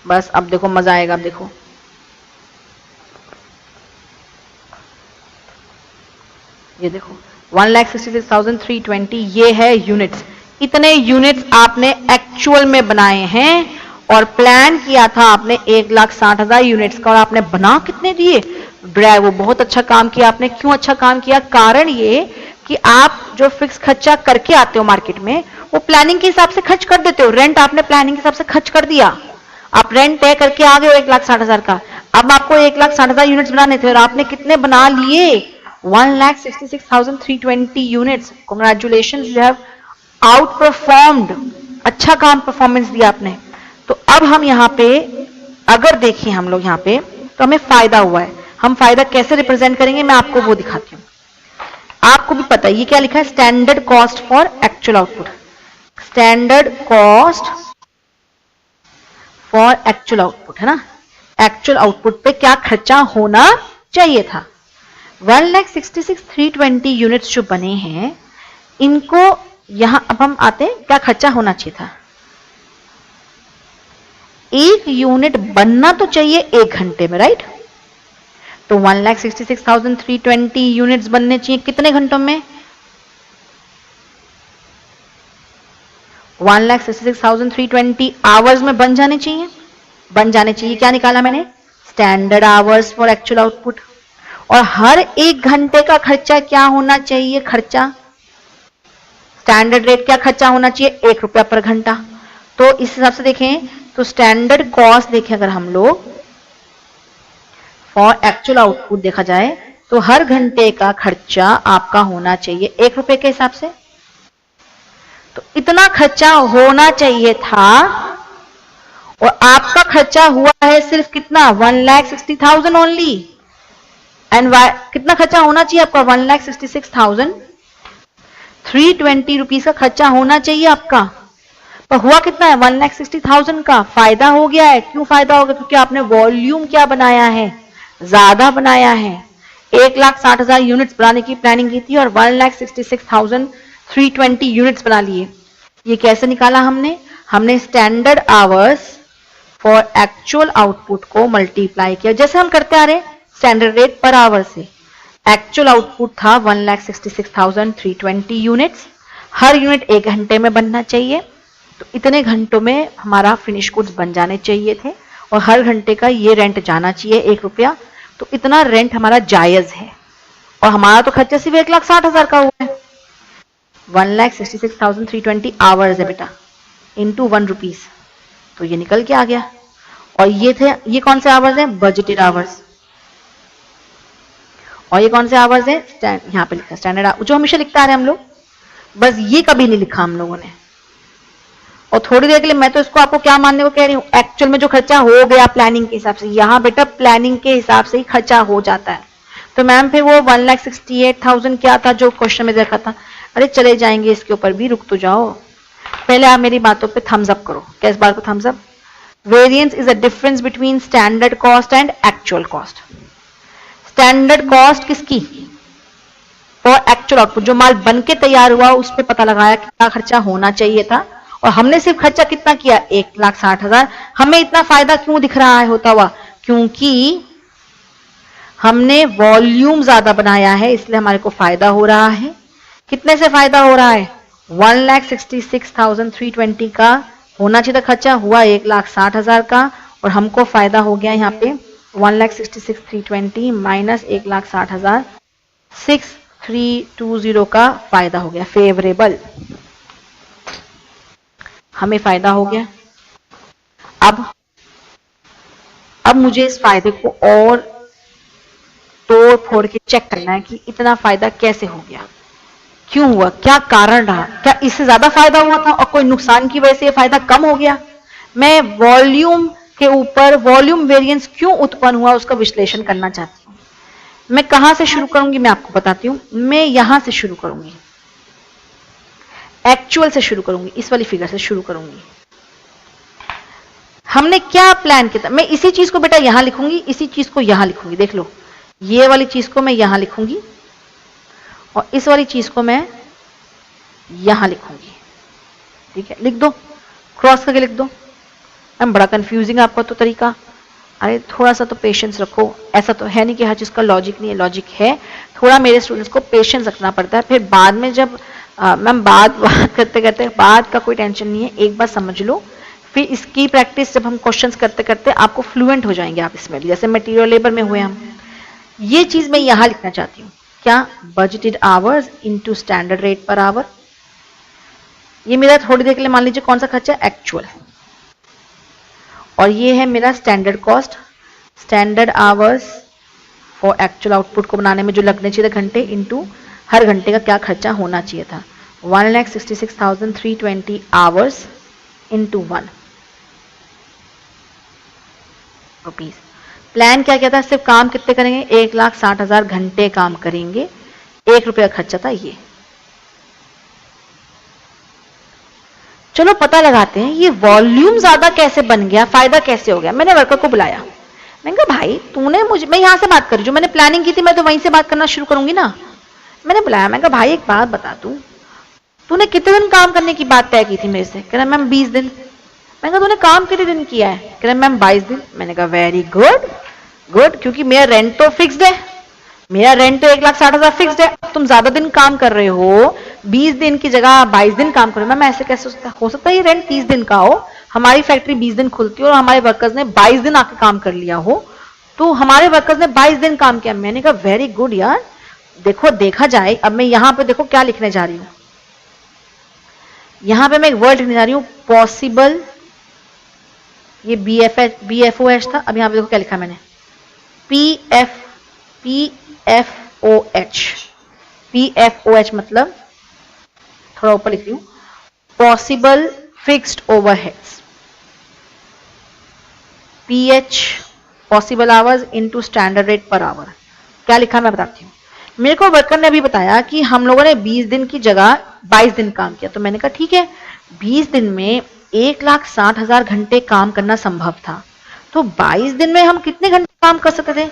बस अब देखो मजा आएगा। अब देखो, ये देखो 1,66,320 ये है यूनिट्स। इतने यूनिट्स आपने एक्चुअल में बनाए हैं, और प्लान किया था आपने 1,60,000 यूनिट्स का, और आपने बना कितने दिए? वो बहुत अच्छा काम किया आपने। क्यों अच्छा काम किया? कारण ये कि आप जो फिक्स खर्चा करके आते हो मार्केट में, वो प्लानिंग के हिसाब से खर्च कर देते हो। रेंट आपने प्लानिंग के हिसाब से खर्च कर दिया, आप रेंट तय करके आ गए हो 1,60,000 का। अब आपको 1,60,000 यूनिट्स बनाने थे, और आपने कितने बना लिए? 1,66,320 units. Congratulations, you have out performed. अच्छा काम परफॉर्मेंस दिया आपने। तो अब हम यहाँ पे अगर देखें हम लोग यहाँ पे, तो हमें फायदा हुआ है। हम फायदा कैसे रिप्रेजेंट करेंगे, मैं आपको वो दिखाती हूँ। आपको भी पता है ये क्या लिखा है, standard cost for actual output. Standard cost for actual output है ना, एक्चुअल आउटपुट पे क्या खर्चा होना चाहिए था। 1,66,320 यूनिट्स जो बने हैं, इनको यहां अब हम आते हैं क्या खर्चा होना चाहिए था। एक यूनिट बनना तो चाहिए 1 घंटे में, राइट। तो 1,66,320 यूनिट्स बनने चाहिए कितने घंटों में? 1,66,320 आवर्स में बन जाने चाहिए। बन जाने चाहिए, क्या निकाला मैंने? Standard hours for actual output. और हर 1 घंटे का खर्चा क्या होना चाहिए? खर्चा स्टैंडर्ड रेट क्या खर्चा होना चाहिए? 1 रुपया पर घंटा। तो इस हिसाब से देखें तो स्टैंडर्ड कॉस्ट देखें अगर हम लोग फॉर एक्चुअल आउटपुट देखा जाए, तो हर घंटे का खर्चा आपका होना चाहिए 1 रुपए के हिसाब से। तो इतना खर्चा होना चाहिए था, और आपका खर्चा हुआ है सिर्फ कितना? 1,60,000 ओनली। एंड कितना खर्चा होना चाहिए आपका? 1,66,320 रुपीज का खर्चा होना चाहिए आपका। पर हुआ कितना है? 1,60,000 का। फायदा हो गया है। क्यों फायदा हो गया? क्योंकि आपने वॉल्यूम क्या बनाया है? ज्यादा बनाया है। 1,60,000 यूनिट्स बनाने की प्लानिंग की थी, और 1,66,320 यूनिट्स बना लिए। ये कैसे निकाला हमने? हमने standard hours for actual output को मल्टीप्लाई किया, जैसे हम करते आ रहे स्टैंडर्ड रेट पर आवर से। एक्चुअल आउटपुट था 1,66,320 यूनिट्स। हर यूनिट 1 घंटे में बनना चाहिए, तो इतने घंटों में हमारा फिनिश गुड्स बन जाने चाहिए थे, और हर घंटे का ये रेंट जाना चाहिए 1 रुपया। तो इतना रेंट हमारा जायज है, और हमारा तो खर्चा सिर्फ 1,60,000 का हुआ है। 1,66,320 आवर्स है बेटा, इंटू 1 रुपीज, तो ये निकल के आ गया। और ये कौन से आवर्स हैं? Budgeted hours. और ये कौन से आवर्स हैं? यहाँ पे लिखा स्टैंडर्ड, जो हमेशा लिखता आ रहे हम लोग, बस ये कभी नहीं लिखा हम लोगों ने। और थोड़ी देर के लिए मैं तो इसको आपको क्या मानने को कह रही हूँ, एक्चुअल में जो खर्चा हो गया प्लानिंग के हिसाब से, यहाँ बेटा प्लानिंग के हिसाब से ही खर्चा हो जाता है। तो मैम फिर वो 1,68,000 क्या था जो क्वेश्चन में देखा था? अरे चले जाएंगे इसके ऊपर भी, रुक तो जाओ, पहले आप मेरी बातों पे थम्स अप करो। क्या इस बार को thumbs up? Variance is a difference between standard cost and actual cost. Standard cost किसकी? फॉर एक्चुअल आउटपुट, जो माल बन के तैयार हुआ उस पर पता लगाया क्या खर्चा होना चाहिए था, और हमने सिर्फ खर्चा कितना किया, 1,60,000। हमें इतना फायदा क्यों दिख रहा है होता हुआ, क्योंकि हमने वॉल्यूम ज्यादा बनाया है, इसलिए हमारे को फायदा हो रहा है। कितने से फायदा हो रहा है, 1,66,320 का होना चाहिए था खर्चा, हुआ 1,60,000 का, और हमको फायदा हो गया यहाँ पे 1,66,320 माइनस 1,60,000, 6,320 का फायदा हो गया, फेवरेबल, हमें फायदा हो गया। अब मुझे इस फायदे को और तोड़ फोड़ के चेक करना है कि इतना फायदा कैसे हो गया, क्यों हुआ, क्या कारण रहा, क्या इससे ज्यादा फायदा हुआ था और कोई नुकसान की वजह से ये फायदा कम हो गया। मैं वॉल्यूम के ऊपर वॉल्यूम वेरिएंस क्यों उत्पन्न हुआ उसका विश्लेषण करना चाहती हूँ। मैं कहां से शुरू करूंगी, मैं आपको बताती हूँ। मैं यहां से शुरू करूंगी, एक्चुअल से शुरू करूंगी, इस वाली फिगर से शुरू करूंगी। हमने क्या प्लान किया था, मैं इसी चीज को बेटा यहां लिखूंगी, इसी चीज को यहां लिखूंगी, देख लो, ये वाली चीज को मैं यहां लिखूंगी और इस वाली चीज को मैं यहां लिखूंगी, ठीक है, लिख दो, क्रॉस करके लिख दो। मैम बड़ा कंफ्यूजिंग आपका तो तरीका, अरे थोड़ा सा तो पेशेंस रखो, ऐसा तो है नहीं कि हर चीज का लॉजिक नहीं है, लॉजिक है, थोड़ा मेरे स्टूडेंट्स को पेशेंस रखना पड़ता है, फिर बाद में जब मैम बात करते करते, बाद का कोई टेंशन नहीं है, एक बार समझ लो, फिर इसकी प्रैक्टिस जब हम क्वेश्चंस करते करते आपको फ्लुएंट हो जाएंगे आप इसमें भी, जैसे मटेरियल लेबर में हुए हम। ये चीज मैं यहां लिखना चाहती हूँ, क्या, budgeted hours into standard rate per hour. ये मेरा थोड़ी देर के लिए मान लीजिए कौन सा खर्चा, एक्चुअल, और ये है मेरा standard cost, standard hours for actual output को बनाने में जो लगने चाहिए थे घंटे, इनटू हर घंटे का क्या खर्चा होना चाहिए था, 1,66,320 आवर्स इनटू 1 रुपीज। प्लान क्या क्या था, सिर्फ काम कितने करेंगे, 1,60,000 घंटे काम करेंगे, 1 रुपये का खर्चा था ये। चलो पता लगाते हैं ये वॉल्यूम ज्यादा कैसे बन गया, फायदा कैसे हो गया। मैंने वर्कर को बुलाया, मैंने कहा भाई तूने मुझे, मैं यहां से बात कर रही, जो मैंने प्लानिंग की थी मैं तो वहीं से बात करना शुरू करूंगी ना। मैंने बुलाया, मैंने कहा भाई एक बात बता, तूने कितने दिन काम करने की बात तय की थी मेरे से, कह रहा मैम 20 दिन। मैंने कहा तूने काम कितने दिन किया है, कह रहा मैम 22 दिन। मैंने कहा वेरी गुड गुड, क्योंकि मेरा रेंट तो फिक्स्ड है, मेरा रेंट तो 1,60,000 फिक्स्ड है, तुम ज्यादा दिन काम कर रहे हो, 20 दिन की जगह 22 दिन काम कर रहे हो। मैम ऐसे कैसे हो सकता है, ये रेंट 30 दिन का हो, हमारी फैक्ट्री 20 दिन खुलती है और हमारे वर्कर्स ने 22 दिन आके काम कर लिया हो, तो हमारे वर्कर्स ने 22 दिन काम किया। मैंने कहा वेरी गुड यार, देखो देखा जाए, अब मैं यहां पे देखो क्या लिखने जा रही हूं, यहां पे मैं एक वर्ड लिखने जा रही हूं, पॉसिबल, ये BFOH था, अब यहां पे देखो क्या लिखा मैंने, PFOH मतलब, थोड़ा ऊपर लिख रही हूं, possible fixed overheads, PH possible hours into standard rate per hour. क्या लिखा मैं बताती हूँ। मेरे को वर्कर ने अभी बताया कि हम लोगों ने 20 दिन की जगह 22 दिन काम किया, तो मैंने कहा ठीक है, 20 दिन में 1,60,000 घंटे काम करना संभव था, तो 22 दिन में हम कितने घंटे काम कर सकते थे।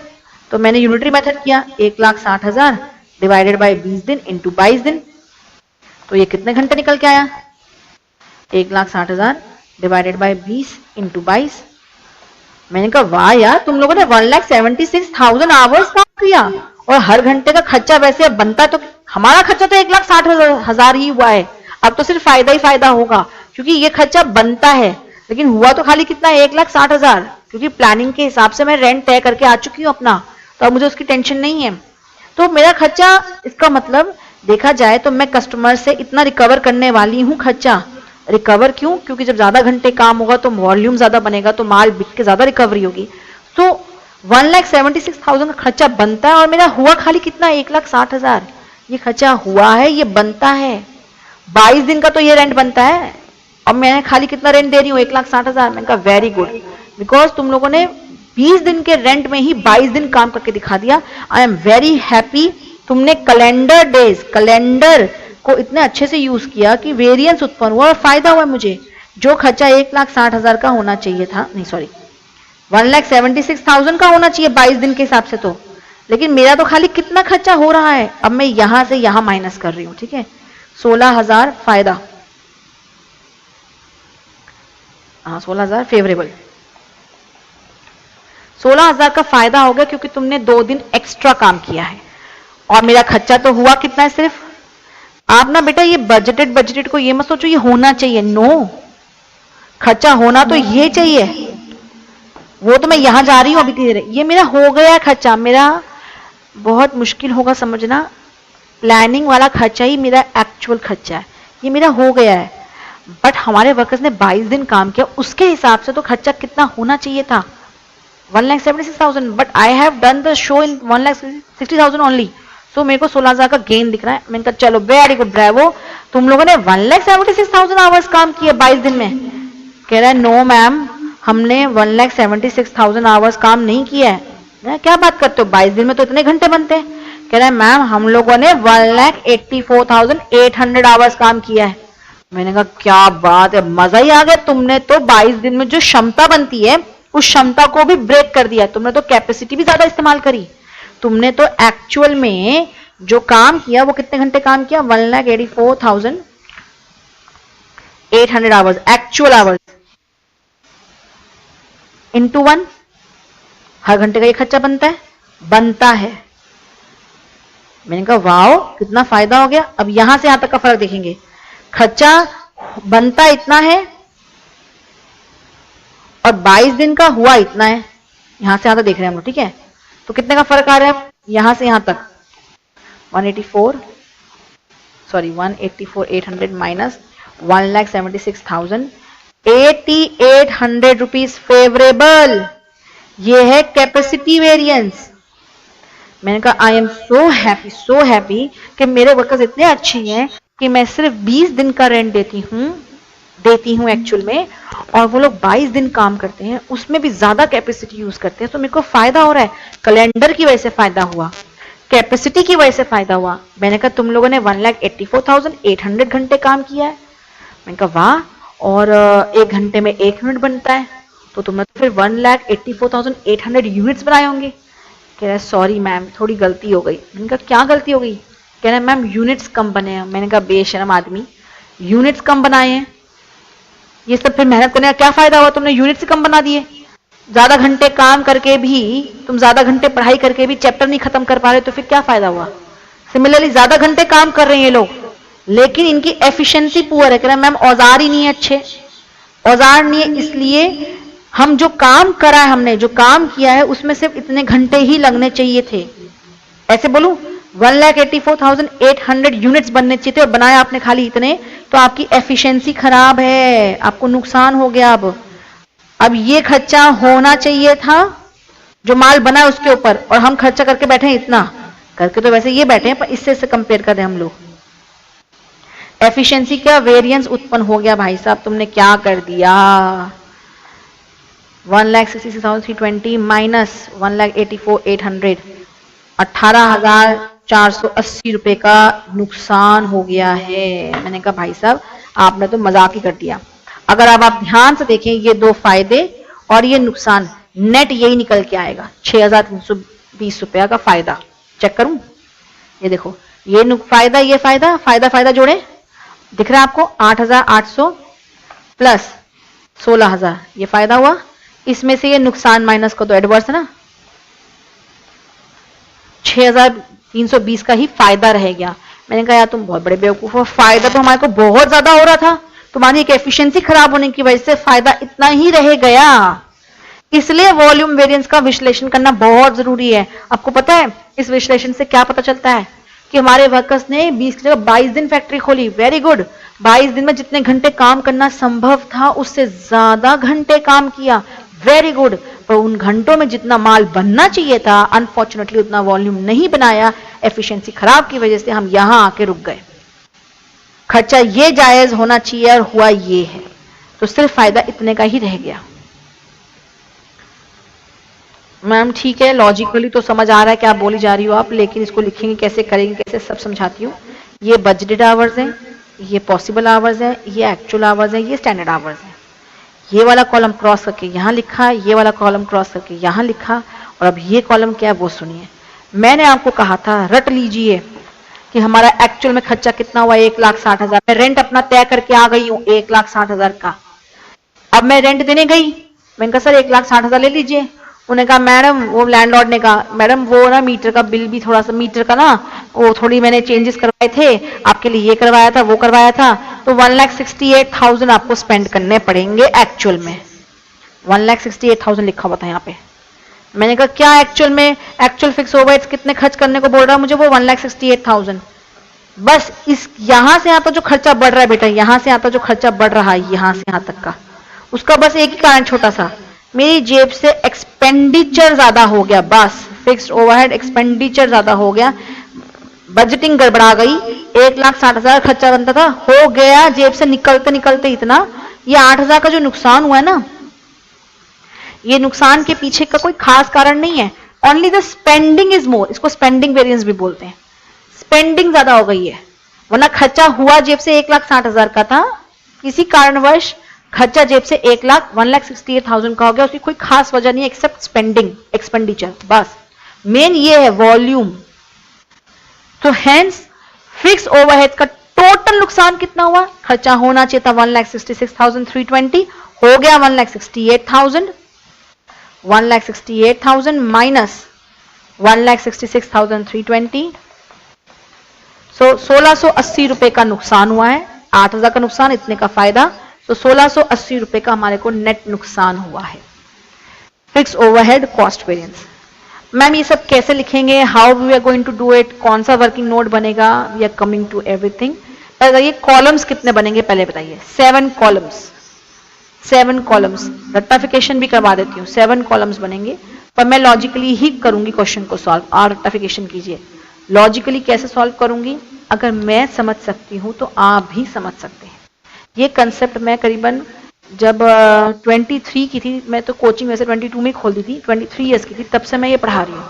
तो मैंने यूनिटरी मेथड किया, 1,60,000 डिवाइडेड बाय 20 दिन इंटू 22 दिन, तो ये कितने घंटे निकल के आया, 1,60,000 डिवाइडेड बाय 20 इंटू 22। मैंने कहा वाह यार, तुम लोगों ने 1,76,000 आवर्स काम किया और हर घंटे का खर्चा वैसे बनता है, तो हमारा खर्चा तो 1,60,000 ही हुआ है, अब तो सिर्फ फायदा ही फायदा होगा, क्योंकि ये खर्चा बनता है, लेकिन हुआ तो खाली कितना, 1,60,000, क्योंकि प्लानिंग के हिसाब से मैं रेंट तय करके आ चुकी हूँ अपना, तो अब मुझे उसकी टेंशन नहीं है। तो मेरा खर्चा, इसका मतलब देखा जाए तो मैं कस्टमर से इतना रिकवर करने वाली हूँ खर्चा। रिकवर क्यों, क्योंकि जब ज्यादा घंटे काम होगा तो वॉल्यूम ज्यादा बनेगा, तो माल बिक के ज्यादा रिकवरी होगी। तो 1,76,000 का खर्चा बनता है और मेरा हुआ खाली कितना, 1,60,000। ये खर्चा हुआ है, ये बनता है, 22 दिन का तो ये रेंट बनता है, और मैं खाली कितना रेंट दे रही हूँ, 1,60,000। मैंने कहा वेरी गुड, बिकॉज तुम लोगों ने 20 दिन के रेंट में ही 22 दिन काम करके दिखा दिया। I am very happy. तुमने कैलेंडर डेज, कैलेंडर को इतने अच्छे से यूज किया कि वेरिएंस उत्पन्न हुआ और फायदा हुआ मुझे। जो खर्चा 1,60,000 का होना चाहिए था, नहीं सॉरी 1,76,000 का होना चाहिए 22 दिन के हिसाब से, तो लेकिन मेरा तो खाली कितना खर्चा हो रहा है, अब मैं यहां से यहां माइनस कर रही हूं, ठीक है, 16,000 फायदा। हाँ 16,000 फेवरेबल। 16,000 का फायदा हो गया क्योंकि तुमने 2 दिन एक्स्ट्रा काम किया है। और मेरा खर्चा तो हुआ कितना है सिर्फ। आप ना बेटा ये बजटेड को ये मत सोचो ये होना चाहिए, नो, खर्चा होना तो ये चाहिए। वो तो मैं यहां जा रही हूं अभी धीरे, ये मेरा हो गया है खर्चा, मेरा बहुत मुश्किल होगा समझना, प्लानिंग वाला खर्चा ही मेरा एक्चुअल खर्चा है, ये मेरा हो गया है। बट हमारे वर्कर्स ने 22 दिन काम किया, उसके हिसाब से तो खर्चा कितना होना चाहिए था, 1,76,000, but I have done the show in 1,60,000 only. So मेरे को 16,000 का गेन दिख रहा है। मैंने कहा चलो वेरी गुड ब्रेवो, तुम लोगों ने 1,76,000 आवर्स काम किए 22 दिन में। कह रहा है नो मैम, हमने 1,76,000 आवर्स काम नहीं किया है। क्या बात करते हो, 22 दिन में तो इतने घंटे बनते हैं। कह रहा है मैम हम लोगों ने 1,84,800 आवर्स काम किया है। मैंने कहा क्या बात है, मजा ही आ गया, तुमने तो 22 दिन में जो क्षमता बनती है उस क्षमता को भी ब्रेक कर दिया, तुमने तो कैपेसिटी भी ज्यादा इस्तेमाल करी। तुमने तो एक्चुअल में जो काम किया वो कितने घंटे काम किया, 1,84,800 आवर्स, एक्चुअल आवर्स इंटू 1, हर घंटे का ये खर्चा बनता है। मैंने कहा वाओ कितना फायदा हो गया। अब यहां से यहां तक का फर्क देखेंगे, खर्चा बनता इतना है और 22 दिन का हुआ इतना है, यहां से यहां तक देख रहे हैं हम लोग, ठीक है। तो कितने का फर्क आ रहा है यहां से यहां तक, 184,800 माइनस 1,76,000, 8,800 रुपीज फेवरेबल। ये है कैपेसिटी वेरिएंस। मैंने कहा आई एम सो हैप्पी कि मेरे वर्कर्स इतने अच्छे हैं कि मैं सिर्फ 20 दिन का रेंट देती हूं एक्चुअल में, और वो लोग 22 दिन काम करते हैं, उसमें भी ज्यादा कैपेसिटी यूज करते हैं। तो मेरे को फायदा हो रहा है, कैलेंडर की वजह से फायदा हुआ, कैपेसिटी की वजह से फायदा हुआ। मैंने कहा तुम लोगों ने 1,84,800 घंटे काम किया है। मैंने कहा वाह, और 1 घंटे में 1 यूनिट बनता है, तो तुमने तो फिर 1,84,800 यूनिट्स बनाए होंगे। कह रहा है सॉरी मैम थोड़ी गलती हो गई। मैंने कहा क्या गलती हो गई। कह रहा है मैम यूनिट्स कम बने हैं। मैंने कहा बेशरम आदमी, यूनिट्स कम बनाए हैं, ये सब फिर मेहनत करने का क्या फायदा हुआ, तुमने यूनिट्स कम बना दिए। ज्यादा घंटे काम करके भी, तुम ज्यादा घंटे पढ़ाई करके भी चैप्टर नहीं खत्म कर पा रहे, तो फिर क्या फायदा हुआ। सिमिलरली ज्यादा घंटे काम कर रहे हैं ये लोग, लेकिन इनकी एफिशिएंसी पुअर है। कह रहा है मैम औजार ही नहीं है अच्छे, औजार नहीं है, इसलिए हम जो काम करा है, हमने जो काम किया है उसमें सिर्फ इतने घंटे ही लगने चाहिए थे। ऐसे बोलूं 1,84,800 यूनिट्स बनने चाहिए थे और बनाया आपने खाली इतने, तो आपकी एफिशिएंसी खराब है, आपको नुकसान हो गया। अब ये खर्चा होना चाहिए था जो माल बना है उसके ऊपर, और हम खर्चा करके बैठे हैं इतना करके, तो वैसे ये बैठे हैं पर इससे कंपेयर करें हम लोग, एफिशिएंसी का वेरिएंस उत्पन्न हो गया। भाई साहब तुमने क्या कर दिया, 1,66,320 माइनस 1,84,800, 18,480 रुपए का नुकसान हो गया है। मैंने कहा भाई साहब आपने तो मजाक ही कर दिया। अगर अब आप ध्यान से देखें ये 2 फायदे और ये नुकसान, नेट यही निकल के आएगा, 6,320 रुपया का फायदा। चेक करूं, ये देखो, ये फायदा, ये फायदा जोड़े, दिख रहा है आपको 8,800 प्लस 16,000, ये फायदा हुआ। इसमें से ये नुकसान माइनस को तो एडवर्स है ना, 6,320 का ही फायदा रह गया। मैंने कहा यार तुम बहुत बड़े बेवकूफ हो, फायदा तो हमारे को बहुत ज्यादा हो रहा था, तुम्हारी एक एफिशिएंसी खराब होने की वजह से फायदा इतना ही रह गया। इसलिए वॉल्यूम वेरिएंस का विश्लेषण करना बहुत जरूरी है। आपको पता है इस विश्लेषण से क्या पता चलता है कि हमारे वर्कर्स ने 20 की जगह 22 दिन फैक्ट्री खोली, वेरी गुड। 22 दिन में जितने घंटे काम करना संभव था उससे ज्यादा घंटे काम किया, वेरी गुड। पर उन घंटों में जितना माल बनना चाहिए था अनफॉर्चुनेटली उतना वॉल्यूम नहीं बनाया, एफिशिएंसी खराब की वजह से हम यहां आके रुक गए। खर्चा ये जायज होना चाहिए और हुआ ये है, तो सिर्फ फायदा इतने का ही रह गया। मैम ठीक है, लॉजिकली तो समझ आ रहा है क्या बोली जा रही हो आप, लेकिन इसको लिखेंगे कैसे, करेंगे कैसे, सब समझाती हूँ। ये बजटेड आवर्स है, ये पॉसिबल आवर्स है, ये एक्चुअल आवर्स है, ये स्टैंडर्ड आवर्स है। ये वाला कॉलम क्रॉस करके यहां लिखा, ये वाला कॉलम क्रॉस करके यहां लिखा, और अब ये कॉलम क्या है वो सुनिए। मैंने आपको कहा था रट लीजिए कि हमारा एक्चुअल में खर्चा कितना हुआ, 1,60,000। मैं रेंट अपना तय करके आ गई हूं 1,60,000 का। अब मैं रेंट देने गई, मैंने कहा सर 1,60,000 ले लीजिए। उन्होंने कहा मैडम, वो लैंडलॉर्ड ने कहा मैडम वो ना मीटर का बिल भी थोड़ा सा, मीटर का ना वो थोड़ी मैंने चेंजेस करवाए थे, आपके लिए ये करवाया था वो करवाया था, तो 1,68,000 आपको स्पेंड करने पड़ेंगे एक्चुअल में। 1,68,000 लिखा हुआ था यहाँ पे। मैंने कहा क्या एक्चुअल में, एक्चुअल फिक्स ओवरहेड्स कितने खर्च करने को बोल रहा है मुझे? वो 1,68,000। बस इस यहां से यहां तक जो खर्चा बढ़ रहा है बेटा, यहां से यहां तक जो खर्चा बढ़ रहा है यहां से यहां तक का, उसका बस एक ही कारण छोटा सा, मेरी जेब से एक्सपेंडिचर ज्यादा हो गया। बस फिक्स्ड ओवरहेड एक्सपेंडिचर ज्यादा हो गया, बजटिंग गड़बड़ा गई। 1,60,000 खर्चा बनता था, हो गया जेब से निकलते निकलते इतना। ये 8,000 का जो नुकसान हुआ है ना, ये नुकसान के पीछे का कोई खास कारण नहीं है, only the spending is more. इसको स्पेंडिंग वेरिएंस भी बोलते हैं। स्पेंडिंग ज्यादा हो गई है, वरना खर्चा हुआ जेब से 1,60,000 का था, किसी कारणवश खर्चा जेब से 1,68,000 का हो गया। उसकी कोई खास वजह नहीं एक्सेप्ट स्पेंडिंग एक्सपेंडिचर, बस मेन ये है वॉल्यूम। तो हेंस फिक्स ओवरहेड का टोटल नुकसान कितना हुआ? खर्चा होना चाहिए था 1,66,320, हो गया 1,68,000। 1,68,000 माइनस 1,66,320, सो 1,680 रुपए का नुकसान हुआ है। 8,000 का नुकसान, इतने का फायदा, तो 1,680 रुपए का हमारे को नेट नुकसान हुआ है। Fix overhead cost variance. Ma'am ये सब कैसे लिखेंगे, how we are going to do it, कौन सा वर्किंग नोट बनेगा, we are coming to everything. बताइए कॉलम्स कितने बनेंगे पहले बताइए। 7 कॉलम्स, 7 कॉलम्स। रट्टाफिकेशन भी करवा देती हूँ, 7 कॉलम्स बनेंगे, पर मैं लॉजिकली ही करूंगी क्वेश्चन को सॉल्व। और रट्टाफिकेशन कीजिए, लॉजिकली कैसे सॉल्व करूंगी, अगर मैं समझ सकती हूं तो आप भी समझ सकते हैं। ये कंसेप्ट मैं करीबन जब 23 की थी, मैं तो कोचिंग वैसे 22 में खोल दी थी, 23 ईयर्स की थी, तब से मैं ये पढ़ा रही हूँ।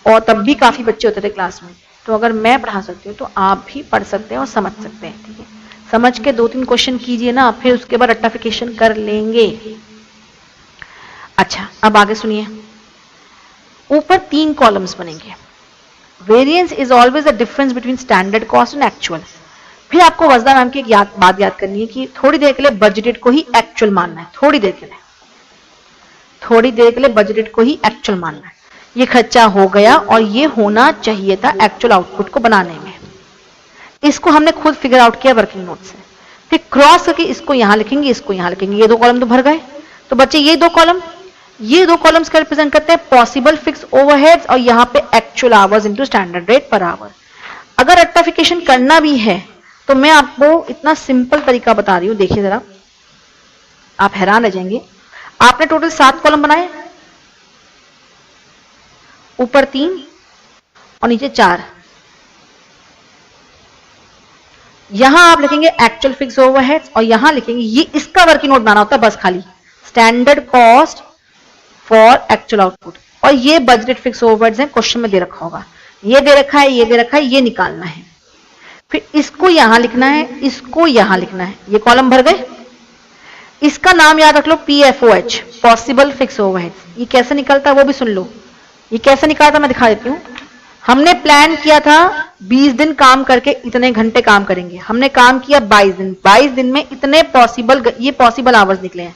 और तब भी काफी बच्चे होते थे क्लास में, तो अगर मैं पढ़ा सकती हूँ तो आप भी पढ़ सकते हैं और समझ सकते हैं। ठीक है, समझ के 2-3 क्वेश्चन कीजिए ना, फिर उसके बाद रट्टाफिकेशन कर लेंगे। अच्छा अब आगे सुनिए, ऊपर 3 कॉलम्स बनेंगे। Variance is always the difference between standard cost and actual. फिर आपको वजदा मैम की एक बात याद करनी है कि थोड़ी देर के लिए बजटेड को ही एक्चुअल मानना है। थोड़ी देर के लिए बजटेड को ही एक्चुअल मानना है। ये खर्चा हो गया और ये होना चाहिए था एक्चुअल आउटपुट को बनाने में। इसको हमने खुद फिगर आउट किया वर्किंग नोट से, फिर क्रॉस करके इसको यहां लिखेंगे, इसको यहां लिखेंगे। ये 2 कॉलम तो भर गए। तो बच्चे ये 2 कॉलम्स का रिप्रेजेंट करते हैं पॉसिबल फिक्स ओवरहेड्स, और यहां पे actual hours into standard rate per hour. अगर रट्टाफिकेशन करना भी है तो मैं आपको इतना सिंपल तरीका बता रही हूं, देखिए जरा, आप हैरान रह जाएंगे। आपने टोटल 7 कॉलम बनाए, ऊपर 3 और नीचे 4। यहां आप लिखेंगे एक्चुअल फिक्स ओवरहेड्स और यहां लिखेंगे, ये इसका वर्किंग नोट बनाना होता है बस खाली, standard cost for actual output. और ये बजटेड फिक्स ओवरहेड्स हैं, क्वेश्चन में दे रखा होगा, ये दे रखा है, ये दे रखा है, ये निकालना है। फिर इसको यहां लिखना है, इसको यहां लिखना है। ये कॉलम भर गए। इसका नाम याद रख लो PFOH, पॉसिबल फिक्स ओवरहेड्स। ये कैसे निकलता है वो भी सुन लो। ये कैसे निकालता मैं दिखा देती हूं। हमने प्लान किया था 20 दिन काम करके इतने घंटे काम करेंगे, हमने काम किया 22 दिन, 22 दिन में इतने पॉसिबल, ये पॉसिबल आवर्स निकले हैं।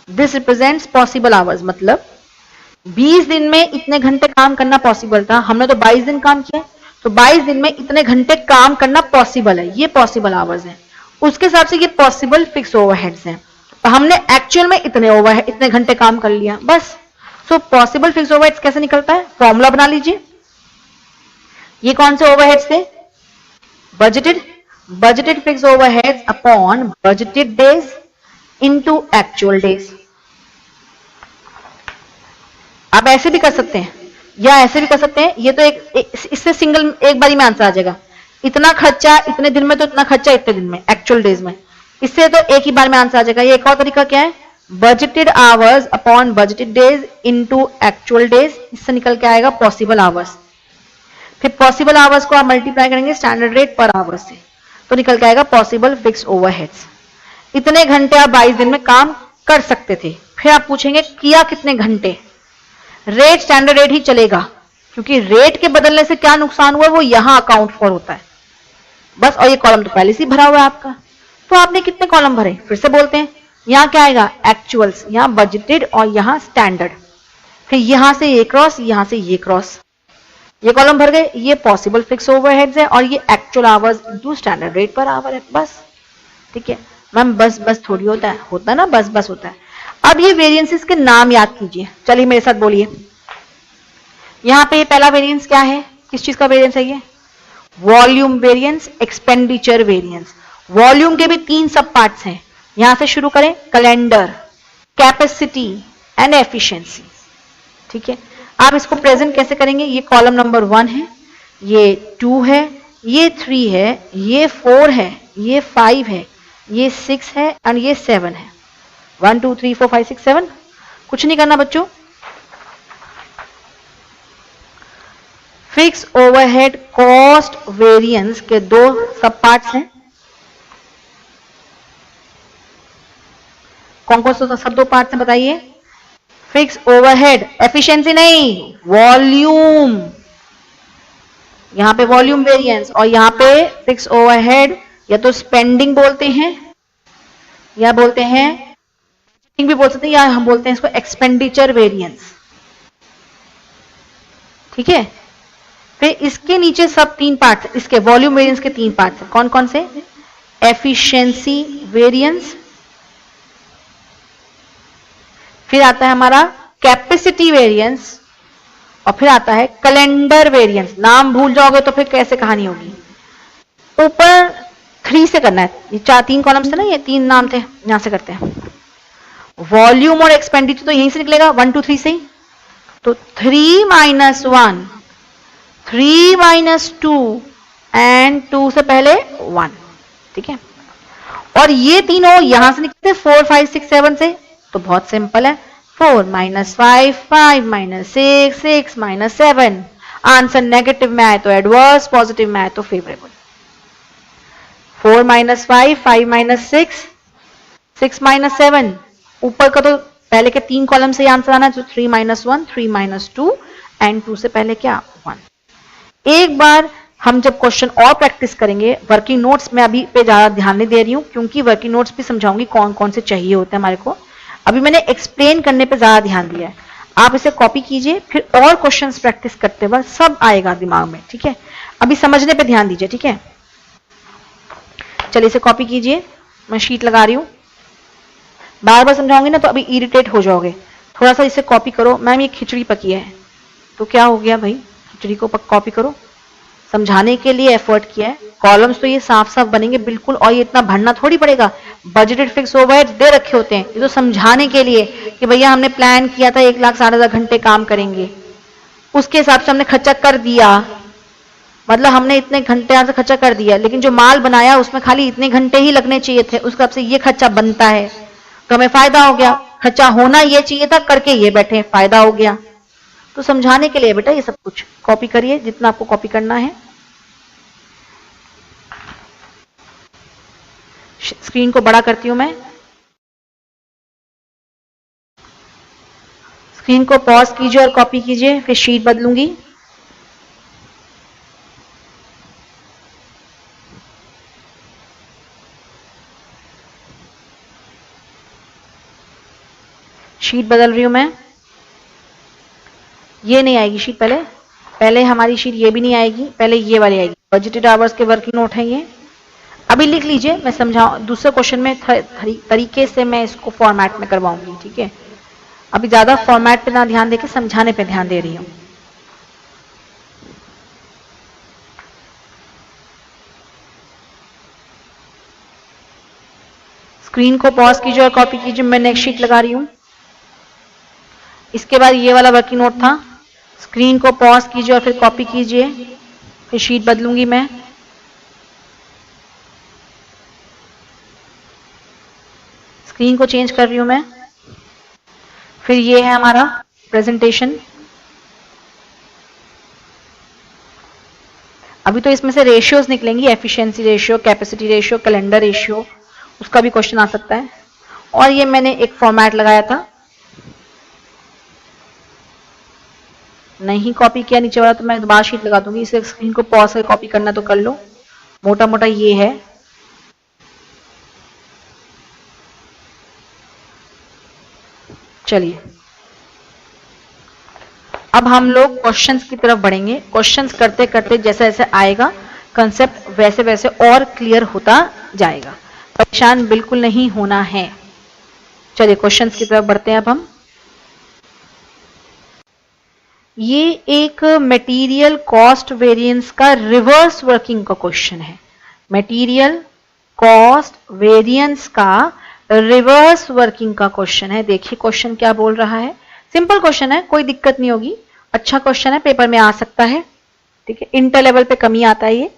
दिस रिप्रेजेंट्स पॉसिबल आवर्स, मतलब 20 दिन में इतने घंटे काम करना पॉसिबल था, हमने तो 22 दिन काम किया, तो 22 दिन में इतने घंटे काम करना पॉसिबल है, ये पॉसिबल आवर्स हैं। उसके हिसाब से ये पॉसिबल फिक्स ओवरहेड्स हैं। तो हमने एक्चुअल में इतने घंटे काम कर लिया, बस। सो पॉसिबल फिक्स ओवरहेड्स कैसे निकलता है, फॉर्मूला बना लीजिए। ये कौन से ओवरहेड्स थे, budgeted fix overheads upon budgeted days into actual days. आप ऐसे भी कर सकते हैं या ऐसे भी कर सकते हैं। ये तो इससे सिंगल एक बारी में आंसर आ जाएगा, इतना खर्चा इतने दिन में, तो इतना खर्चा इतने दिन में, एक्चुअल डेज में। इससे तो एक ही बार में आंसर आ जाएगा। ये एक और तरीका क्या है, budgeted hours upon budgeted days into actual days. इससे निकल के आएगा पॉसिबल आवर्स। फिर पॉसिबल आवर्स को आप मल्टीप्लाई करेंगे स्टैंडर्ड रेट पर आवर से, तो निकल के आएगा पॉसिबल फिक्स ओवरहेड्स। इतने घंटे आप 22 दिन में काम कर सकते थे। फिर आप पूछेंगे किया कितने घंटे, रेट स्टैंडर्ड रेट ही चलेगा, क्योंकि रेट के बदलने से क्या नुकसान हुआ वो यहां अकाउंट फॉर होता है बस। और ये कॉलम तो पहले से भरा हुआ है आपका। तो आपने कितने कॉलम भरे, फिर से बोलते हैं, यहाँ क्या आएगा, एक्चुअल्स, यहाँ बजटेड और यहाँ स्टैंडर्ड। फिर यहां से ये क्रॉस, यहां से ये क्रॉस, ये कॉलम भर गए। ये पॉसिबल फिक्स ओवरहेड्स है और ये actual hours into standard rate per hour है, बस। ठीक है मैम, बस बस थोड़ी होता है, होता है ना, बस बस होता है। अब ये वेरिएंसेस के नाम याद कीजिए, चलिए मेरे साथ बोलिए। यहां पे पहला वेरिएंस क्या है, किस चीज का वेरिएंस है ये, volume variance, expenditure variance. Volume के भी 3 सब पार्ट्स हैं, यहां से शुरू करें, कैलेंडर, कैपेसिटी एंड एफिशिएंसी। ठीक है, आप इसको प्रेजेंट कैसे करेंगे, ये कॉलम नंबर 1 है, ये 2 है, ये 3 है, ये 4 है, ये 5 है, ये 6 है और ये 7 है। 1 2 3 4 5 6 7, कुछ नहीं करना बच्चों। फिक्स ओवरहेड कॉस्ट वेरिएंस के 2 सब पार्ट्स हैं। कौन कौन से सब 2 पार्ट्स हैं बताइए। फिक्स ओवरहेड, एफिशिएंसी नहीं, वॉल्यूम। यहां पे वॉल्यूम वेरिएंस और यहां पे फिक्स ओवरहेड, या तो स्पेंडिंग बोलते हैं या बोलते हैं भी बोल सकते हैं, या हम बोलते हैं इसको एक्सपेंडिचर वेरिएंस। ठीक है, फिर इसके नीचे सब 3 पार्ट्स, इसके वॉल्यूम वेरिएंस के 3 पार्ट्स हैं, कौन कौन से, एफिशिएंसी वेरिएंस, फिर आता है हमारा कैपेसिटी वेरिएंस और फिर आता है कैलेंडर वेरिएंस। नाम भूल जाओगे तो फिर कैसे कहानी होगी। ऊपर 3 से करना है, ये 3 कॉलम्स थे ना, ये 3 नाम थे, यहां से करते हैं। वॉल्यूम और एक्सपेंडिचर तो यहीं से निकलेगा 1 2 3 से ही, तो 3 - 1, 3 - 2 एंड 2 से पहले 1। ठीक है, और ये तीनों यहां से निकलते 4 5 6 7 से, तो बहुत सिंपल है, 4 - 5 5 - 6 6 - 7। आंसर नेगेटिव में आए तो एडवर्स, पॉजिटिव में आए तो फेवरेबल। 4 - 5 5 - 6 6 - 7, ऊपर का तो पहले के 3 कॉलम से आंसर आना, जो 3 - 1 3 - 2 एंड 2 से पहले क्या 1। एक बार हम जब क्वेश्चन और प्रैक्टिस करेंगे, वर्किंग नोट्स में अभी पे ज्यादा ध्यान नहीं दे रही हूं, क्योंकि वर्किंग नोट्स भी समझाऊंगी कौन कौन से चाहिए होते हैं हमारे को। अभी मैंने एक्सप्लेन करने पे ज्यादा ध्यान दिया है। आप इसे कॉपी कीजिए, फिर और क्वेश्चंस प्रैक्टिस करते वक्त सब आएगा दिमाग में। ठीक है, अभी समझने पे ध्यान दीजिए। ठीक है, चलिए इसे कॉपी कीजिए, मैं शीट लगा रही हूं। बार बार समझाऊंगी ना तो अभी इरिटेट हो जाओगे, थोड़ा सा इसे कॉपी करो। मैम ये खिचड़ी पकी है, तो क्या हो गया भाई, खिचड़ी को कॉपी करो, समझाने के लिए एफर्ट किया है। कॉलम्स तो ये साफ साफ बनेंगे बिल्कुल, और ये इतना भरना थोड़ी पड़ेगा। बजटेड फिक्स ओवरहेड्स दे रखे होते हैं, ये तो समझाने के लिए कि भैया हमने प्लान किया था 1,60,000 घंटे काम करेंगे, उसके हिसाब से हमने खर्चा कर दिया, मतलब हमने इतने घंटे यहां से खर्चा कर दिया, लेकिन जो माल बनाया उसमें खाली इतने घंटे ही लगने चाहिए थे, उस हिसाब से ये खर्चा बनता है, तो हमें फायदा हो गया। खर्चा होना ये चाहिए था, करके ये बैठे, फायदा हो गया। तो समझाने के लिए बेटा ये सब कुछ कॉपी करिए, जितना आपको कॉपी करना है। स्क्रीन को बड़ा करती हूं मैं, स्क्रीन को पॉज कीजिए और कॉपी कीजिए, फिर शीट बदलूंगी। शीट बदल रही हूं मैं, ये नहीं आएगी शीट, पहले हमारी शीट ये भी नहीं आएगी, पहले ये वाली आएगी। बजटेड आवर्स के वर्किंग नोट है ये। अभी लिख लीजिए, मैं समझाऊं दूसरे क्वेश्चन में तरीके से मैं इसको फॉर्मेट में करवाऊंगी। ठीक है, अभी ज्यादा फॉर्मेट पे ना ध्यान देके समझाने पे ध्यान दे रही हूं। स्क्रीन को पॉज कीजिए और कॉपी कीजिए, मैं नेक्स्ट शीट लगा रही हूं। इसके बाद ये वाला वर्किंग नोट था, स्क्रीन को पॉज कीजिए और फिर कॉपी कीजिए, फिर शीट बदलूंगी मैं। स्क्रीन को चेंज कर रही हूं मैं, फिर ये है हमारा प्रेजेंटेशन। अभी तो इसमें से रेशियोज निकलेंगी, efficiency ratio, capacity ratio, calendar ratio, उसका भी क्वेश्चन आ सकता है। और ये मैंने एक फॉर्मेट लगाया था, नहीं कॉपी किया नीचे वाला तो मैं दोबारा शीट लगा दूंगी। इसे स्क्रीन को पॉज करके कॉपी करना तो कर लो, मोटा मोटा ये है। चलिए अब हम लोग क्वेश्चंस की तरफ बढ़ेंगे। क्वेश्चंस करते करते जैसे जैसे आएगा कंसेप्ट वैसे वैसे और क्लियर होता जाएगा, परेशान बिल्कुल नहीं होना है। चलिए क्वेश्चंस की तरफ बढ़ते हैं अब हम। ये एक मटेरियल कॉस्ट वेरिएंस का रिवर्स वर्किंग का क्वेश्चन है। मटेरियल कॉस्ट वेरिएंस का रिवर्स वर्किंग का क्वेश्चन है। देखिए क्वेश्चन क्या बोल रहा है। सिंपल क्वेश्चन है, कोई दिक्कत नहीं होगी, अच्छा क्वेश्चन है, पेपर में आ सकता है। ठीक है, इंटर लेवल पे कमी आता है ये।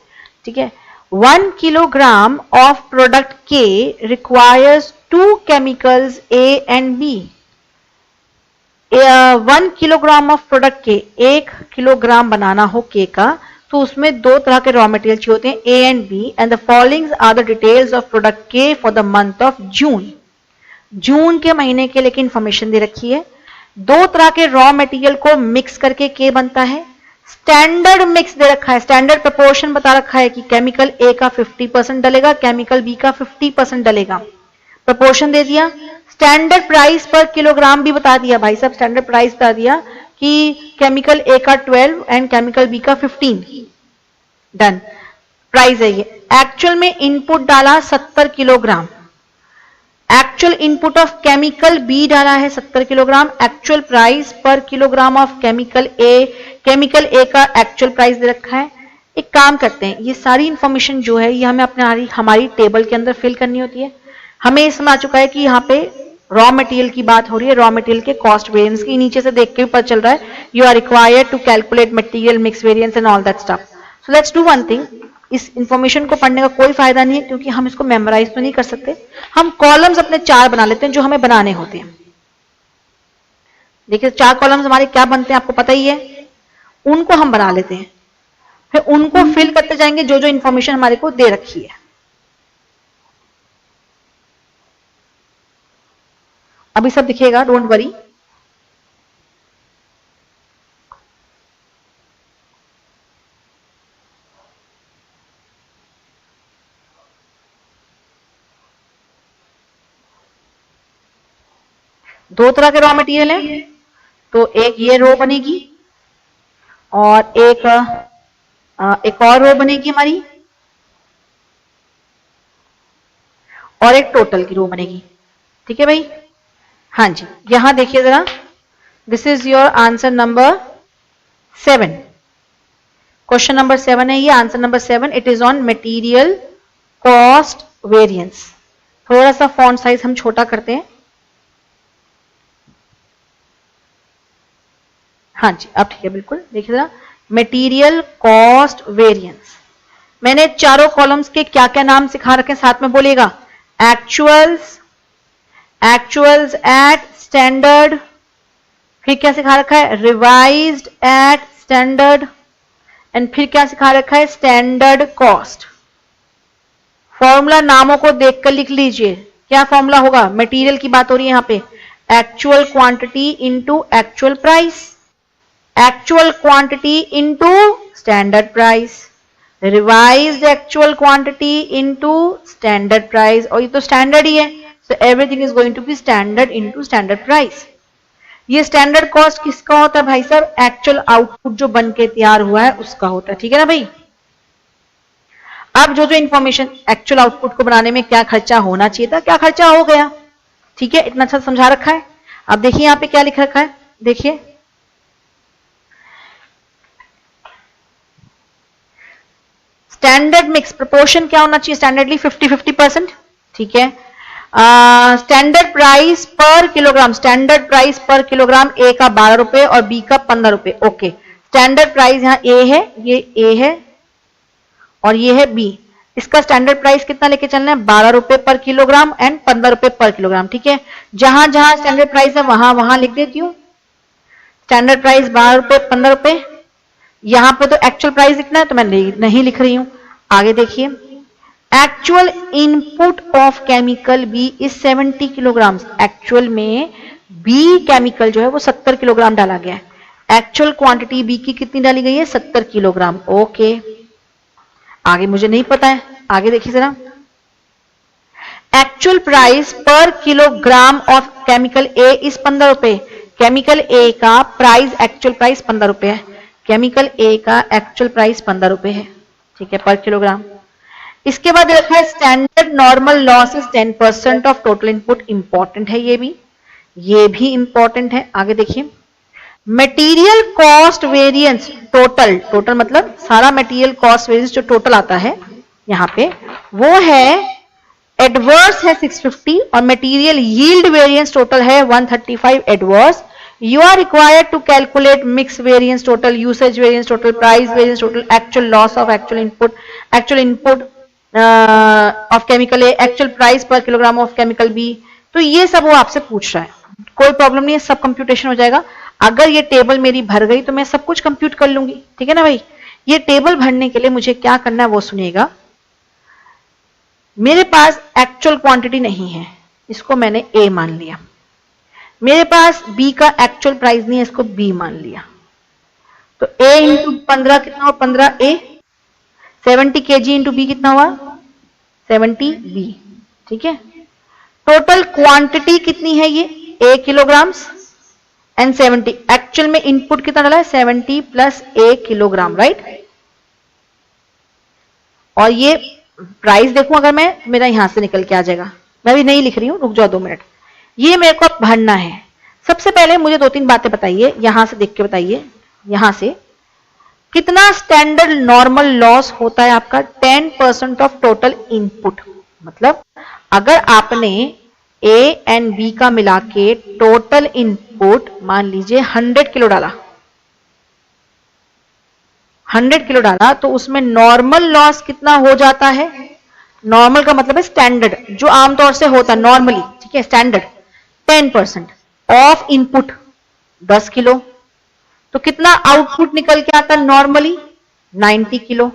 ठीक है, 1 किलोग्राम ऑफ प्रोडक्ट के requires 2 chemicals A and B. 1 kilogram of product के, 1 किलोग्राम बनाना हो के का, तो उसमें 2 तरह के रॉ मटेरियल चाहिए होते हैं, A and B, and the following are the details of product के for the month of June. जून के महीने के लिए इंफॉर्मेशन दे रखी है। 2 तरह के रॉ मटेरियल को मिक्स करके के बनता है। स्टैंडर्ड मिक्स दे रखा है, स्टैंडर्ड प्रपोर्शन बता रखा है कि केमिकल ए का 50% डलेगा, केमिकल बी का 50% डलेगा, प्रपोर्शन दे दिया। स्टैंडर्ड प्राइस पर किलोग्राम भी बता दिया, भाई साहब स्टैंडर्ड प्राइस बता दिया कि केमिकल ए का 12 एंड केमिकल बी का 15। डन, प्राइस है ये। एक्चुअल में इनपुट डाला 70 kilogram, actual input of chemical B डाला है 70 kilogram, actual price per kilogram of chemical A का एक्चुअल प्राइस दे रखा है। एक काम करते हैं, ये सारी इंफॉर्मेशन जो है ये हमें अपने हमारी टेबल के अंदर फिल करनी होती है। हमें ये समझ आ चुका है कि यहाँ पे रॉ मटेरियल की बात हो रही है, रॉ मटेरियल के कॉस्ट वेरिएंस की, नीचे से देख के भी पता चल रहा है you are required to calculate material mix variance and all that stuff. So let's do one thing, इस इंफॉर्मेशन को पढ़ने का कोई फायदा नहीं है क्योंकि हम इसको मेमोराइज तो नहीं कर सकते। हम कॉलम्स अपने 4 बना लेते हैं जो हमें बनाने होते हैं। देखिए 4 कॉलम्स हमारे क्या बनते हैं आपको पता ही है, उनको हम बना लेते हैं, फिर उनको फिल करते जाएंगे जो जो इंफॉर्मेशन हमारे को दे रखी है। अभी सब दिखेगा, डोंट वरी। दो तरह के रॉ मटेरियल है, तो एक ये रो बनेगी और एक और रो बनेगी हमारी, और एक टोटल की रो बनेगी। ठीक है भाई, हाँ जी। यहां देखिए जरा, this is your answer number 7, question number 7 है ये, answer number 7। It is on material cost variance. थोड़ा सा फॉन्ट साइज हम छोटा करते हैं। हाँ जी अब ठीक है, बिल्कुल। देखिए जरा, मटेरियल कॉस्ट वेरिएंस। मैंने चारों कॉलम्स के क्या क्या नाम सिखा रखे हैं, साथ में बोलिएगा। एक्चुअल्स एट स्टैंडर्ड, फिर क्या सिखा रखा है, रिवाइज्ड एट स्टैंडर्ड, एंड फिर क्या सिखा रखा है, स्टैंडर्ड कॉस्ट। फॉर्मूला नामों को देखकर लिख लीजिए, क्या फॉर्मूला होगा, मटेरियल की बात हो रही है यहां पे, actual quantity into actual price, actual quantity into standard price, revised actual quantity into standard price, और ये तो स्टैंडर्ड ही है, so everything is going to be standard into standard price. ये स्टैंडर्ड कॉस्ट किसका होता है भाई साहब, एक्चुअल आउटपुट जो बन के तैयार हुआ है उसका होता है। ठीक है ना भाई। अब जो जो इंफॉर्मेशन एक्चुअल आउटपुट को बनाने में क्या खर्चा होना चाहिए था, क्या खर्चा हो गया, ठीक है, इतना अच्छा समझा रखा है। अब देखिए यहां पे क्या लिख रखा है, देखिए स्टैंडर्ड मिक्स प्रोपोर्शन क्या होना चाहिए, स्टैंडर्डली 50-50%। ठीक है। Standard price per kilogram, standard price per kilogram ए का 12 रुपए और बी का 15 रुपए। ओके, स्टैंडर्ड प्राइस यहाँ ए है, ये ए है और ये है बी। इसका स्टैंडर्ड प्राइस कितना लेके चलना है, 12 रुपए पर किलोग्राम एंड 15 रुपए पर किलोग्राम। ठीक है, जहां जहां स्टैंडर्ड प्राइस है वहां वहां लिख देती हूँ। स्टैंडर्ड प्राइस 12 रुपए 15 रुपए, यहां पे तो एक्चुअल प्राइस लिखना है तो मैं नहीं लिख रही हूं। आगे देखिए, actual input of chemical B is 70 kilogram. Actual में बी केमिकल जो है वो 70 किलोग्राम डाला गया है। एक्चुअल क्वांटिटी बी की कितनी डाली गई है, 70 किलोग्राम। ओके, आगे मुझे नहीं पता है, आगे देखिए जरा। Actual price per kilogram of chemical A is 15 रुपए। केमिकल ए का प्राइस, एक्चुअल प्राइस 15 रुपए है। केमिकल ए का एक्चुअल प्राइस 15 रुपए है, ठीक है, पर किलोग्राम। इसके बाद रखा है standard normal loss is 10% of total input. Important है, ये भी इंपॉर्टेंट है। आगे देखिए, material cost variance total, total मतलब सारा मटेरियल कॉस्ट वेरिएंस जो टोटल आता है यहां पे, वो है एडवर्स है 650 और मटेरियल यील्ड वेरिएंस टोटल है 135 adverse. You are required to calculate mix variance total, usage variance total, price variance total, actual loss of actual input of chemical A, actual price per kilogram of chemical B. तो ये सब वो आपसे पूछ रहा है, कोई प्रॉब्लम नहीं है, सब कंप्यूटेशन हो जाएगा। अगर ये टेबल मेरी भर गई तो मैं सब कुछ कंप्यूट कर लूंगी, ठीक है ना भाई। ये टेबल भरने के लिए मुझे क्या करना है वो सुनिएगा। मेरे पास एक्चुअल क्वांटिटी नहीं है, इसको मैंने ए मान लिया। मेरे पास बी का एक्चुअल प्राइस नहीं है, इसको बी मान लिया। तो ए इंटू 15 कितना हुआ, 15 ए। 70 kg इंटू बी कितना हुआ, 70 बी, ठीक है। टोटल क्वांटिटी कितनी है ये, ए किलोग्राम्स एंड 70। एक्चुअल में इनपुट कितना डाला है, 70 प्लस ए किलोग्राम, राइट। और ये प्राइस देखूं अगर मैं, मेरा यहां से निकल के आ जाएगा। मैं भी नहीं लिख रही हूं, रुक जाओ 2 मिनट। ये मेरे को अब भरना है। सबसे पहले मुझे 2-3 बातें बताइए, यहां से देख के बताइए। यहां से कितना स्टैंडर्ड नॉर्मल लॉस होता है आपका, 10% ऑफ टोटल इनपुट। मतलब अगर आपने ए एंड बी का मिला के टोटल इनपुट मान लीजिए 100 किलो डाला, 100 किलो डाला, तो उसमें नॉर्मल लॉस कितना हो जाता है। नॉर्मल का मतलब है स्टैंडर्ड, जो आमतौर से होता है नॉर्मली, ठीक है, स्टैंडर्ड 10% ऑफ इनपुट 10 किलो। तो कितना आउटपुट निकल के आता है नॉर्मली, 90 किलो।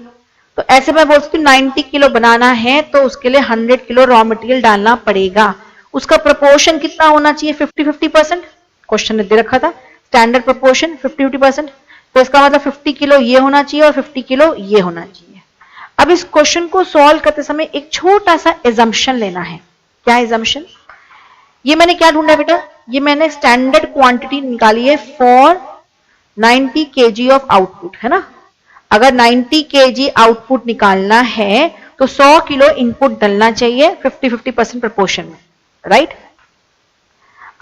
तो ऐसे मैं बोल सकती हूँ 90 किलो बनाना है तो उसके लिए 100 किलो रॉ मटेरियल डालना पड़ेगा। उसका प्रोपोर्शन कितना होना चाहिए, 50-50%। क्वेश्चन ने दे रखा था स्टैंडर्ड प्रोपोर्शन 50-50%। तो इसका मतलब 50 किलो ये होना चाहिए और 50 किलो ये होना चाहिए। अब इस क्वेश्चन को सॉल्व करते समय एक छोटा सा एजम्पशन लेना है। क्या एजम्पशन, ये मैंने क्या ढूंढा बेटा, ये मैंने स्टैंडर्ड क्वांटिटी निकाली है फॉर 90 kg ऑफ आउटपुट, है ना। अगर 90 kg आउटपुट निकालना है तो 100 किलो इनपुट डलना चाहिए 50-50% प्रोपोर्शन में, राइट।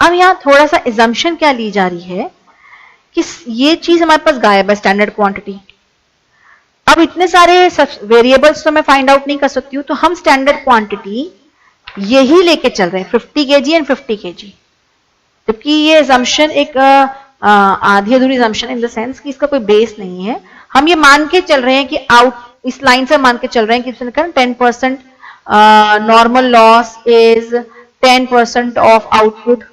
अब यहां थोड़ा सा एजम्पशन क्या ली जा रही है कि ये चीज हमारे पास गायब है, स्टैंडर्ड क्वांटिटी। अब इतने सारे वेरिएबल्स तो मैं फाइंड आउट नहीं कर सकती हूं, तो हम स्टैंडर्ड क्वांटिटी यही लेके चल रहे हैं 50 kg एंड 50 kg। जबकि ये assumption एक आधी अधूरी assumption इन द सेंस कि इसका कोई बेस नहीं है। हम ये मान के चल रहे हैं कि इस लाइन से मान के चल रहे हैं कि 10% normal loss is 10% of output.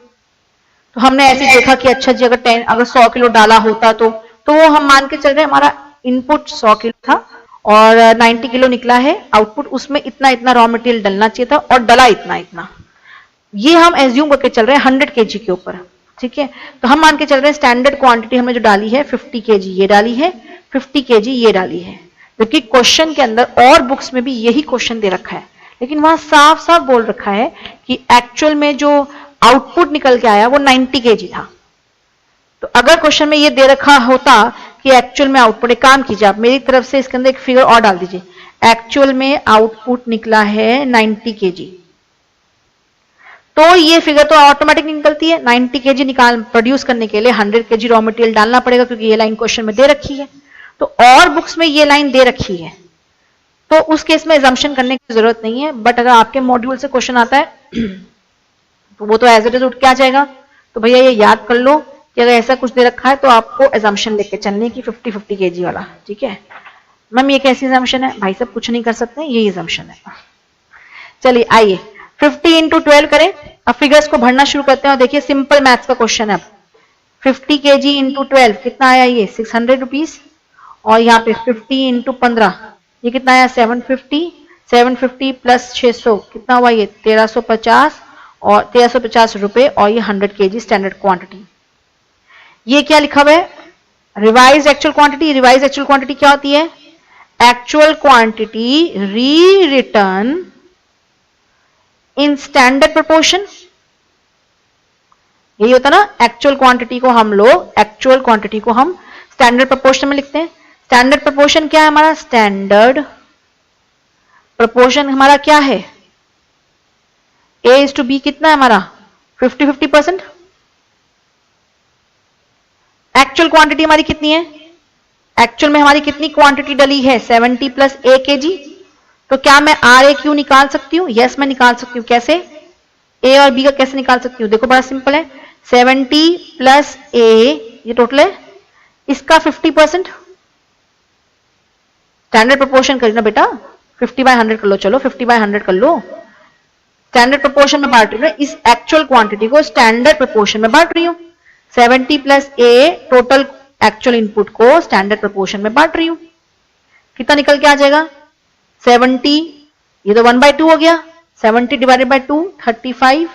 तो हमने ऐसे देखा कि अच्छा जी अगर 100 किलो डाला होता तो वो हम मान के चल रहे हैं हमारा इनपुट 100 किलो था और 90 किलो निकला है आउटपुट, उसमें इतना इतना रॉ मटेरियल डलना चाहिए था और डला इतना इतना। ये हम एज्यूम करके चल रहे हैं 100 kg के ऊपर, ठीक है। तो हम मान के चल रहे हैं स्टैंडर्ड क्वांटिटी हमने जो डाली है 50 kg ये डाली है, 50 kg ये डाली है। क्योंकि क्वेश्चन के अंदर और बुक्स में भी यही क्वेश्चन दे रखा है, लेकिन वहां साफ साफ बोल रखा है कि एक्चुअल में जो आउटपुट निकल के आया वो 90 kg था। तो अगर क्वेश्चन में ये दे रखा होता कि एक्चुअल में आउटपुट, एक काम कीजिए आप मेरी तरफ से इसके अंदर एक फिगर और डाल दीजिए, एक्चुअल में आउटपुट निकला है 90 kg, तो ये फिगर तो ऑटोमेटिक निकलती है। 90 kg निकाल प्रोड्यूस करने के लिए 100 kg रॉ मटेरियल डालना पड़ेगा, क्योंकि ये लाइन क्वेश्चन में दे रखी है। तो और बुक्स में ये लाइन दे रखी है, तो उस केस में एजम्पशन करने की जरूरत नहीं है। बट अगर आपके मॉड्यूल से क्वेश्चन आता है तो वो तो एज इट इज उठ के आ जाएगा। तो भैया ये याद कर लो कि अगर ऐसा कुछ दे रखा है तो आपको एजम्पशन लेके चलने की 50-50 kg वाला, ठीक है। मैम ये कैसी एजम्पशन है, भाई साहब कुछ नहीं कर सकते, यही एजम्पशन है। चलिए आइए 50 इंटू 12 करें। अब फिगर्स को भरना शुरू करते हैं और देखिए सिंपल मैथ्स का क्वेश्चन है। अब 50 kg इंटू 12 कितना आया, ये 600 रुपीज, और यहाँ पे 50 इंटू 15 ये कितना आया 750, 750 प्लस 600 कितना हुआ, ये 1350 और 1350 रुपए, और ये 100 kg स्टैंडर्ड क्वांटिटी। ये क्या लिखा हुआ है, revise actual quantity. Revise actual quantity क्या होती है, एक्चुअल क्वांटिटी री रिटर्न इन स्टैंडर्ड प्रोपोर्शन। यही होता ना, एक्चुअल क्वांटिटी को हम स्टैंडर्ड प्रोपोर्शन में लिखते हैं। स्टैंडर्ड प्रोपोर्शन क्या है हमारा? स्टैंडर्ड प्रोपोर्शन हमारा क्या है? A:B कितना है हमारा? 50-50%। एक्चुअल क्वांटिटी हमारी कितनी है? एक्चुअल में हमारी कितनी क्वांटिटी डली है? 70 + A kg। तो क्या मैं RAQ निकाल सकती हूँ? यस, मैं निकाल सकती हूँ। कैसे? A और B का कैसे निकाल सकती हूँ? देखो बड़ा सिंपल है, 70 + A ये टोटल है, इसका 50%। स्टैंडर्ड प्रोपोर्शन करी ना बेटा, 50/100 कर लो। चलो 50/100 कर लो। स्टैंडर्ड प्रोपोर्शन में बांट रही हूँ, इस एक्चुअल क्वांटिटी को स्टैंडर्ड प्रोपोर्शन में बांट रही हूँ। 70 + A टोटल एक्चुअल इनपुट को स्टैंडर्ड प्रोपोर्शन में बांट रही हूँ। कितना निकल के आ जाएगा? 70, ये तो 1/2 हो गया। 70 / 2 35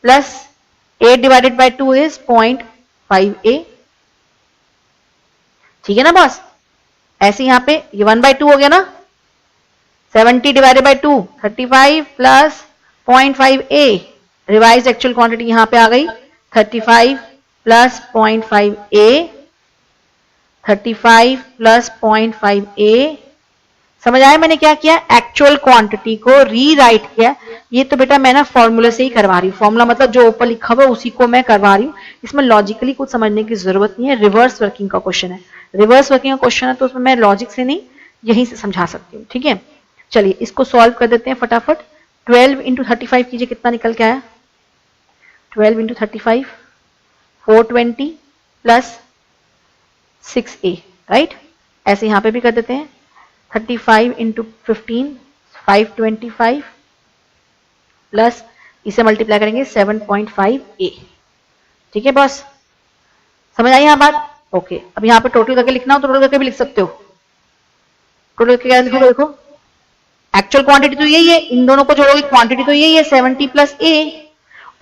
प्लस 8 / 2 इज 0.5A। ठीक है ना बॉस? ऐसे यहां पे ये 1/2 हो गया ना। 70 / 2 35 plus 0.5A। Revise actual quantity यहां पे आ गई 35 प्लस 0.5A। 35 plus 0.5A। समझ आया मैंने क्या किया? एक्चुअल क्वांटिटी को रीराइट किया। ये तो बेटा मैं ना फॉर्मूले से ही करवा रही हूँ। फॉर्मूला मतलब जो ऊपर लिखा हुआ उसी को मैं करवा रही हूँ। इसमें लॉजिकली कुछ समझने की जरूरत नहीं है। रिवर्स वर्किंग का क्वेश्चन है, रिवर्स वर्किंग का क्वेश्चन है, तो उसमें मैं लॉजिक से नहीं यहीं से समझा सकती हूँ। ठीक है, चलिए इसको सॉल्व कर देते हैं फटाफट। 12 × 35 कीजिए, कितना निकल के आया? 12 × 35 420 प्लस 6A, राइट। ऐसे यहां पे भी कर देते हैं। 35 × 15 525 प्लस इसे मल्टीप्लाई करेंगे 7.5A। ठीक है बॉस, समझ आई यहां बात? ओके, अब यहां पे टोटल करके लिखना हो तो टोटल करके भी लिख सकते हो। टोटल करके क्या लिखोगे? देखो एक्चुअल क्वांटिटी तो यही है, इन दोनों को जोड़ोगे क्वांटिटी तो यही है 70 + A।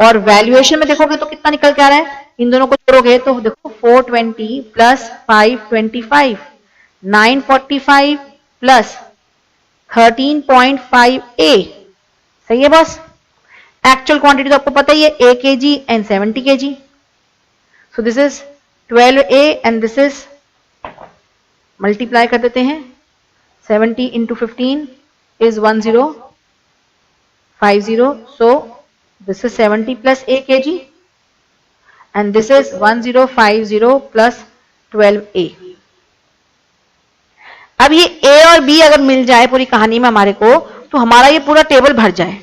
और वैल्यूएशन में देखोगे तो कितना निकल के आ रहा है? इन दोनों को जोड़ोगे तो देखो 420 प्लस 525 945 प्लस 13.5A। सही है बॉस? एक्चुअल क्वांटिटी तो आपको पता ही है, A kg and 70 kg। So this is 12A and this is, multiply कर देते हैं। 70 × 15 is 1050, so this is 70 + A kg and this is 1050 plus 12A। अब ये A और B अगर मिल जाए पूरी कहानी में हमारे को, तो हमारा ये पूरा टेबल भर जाए।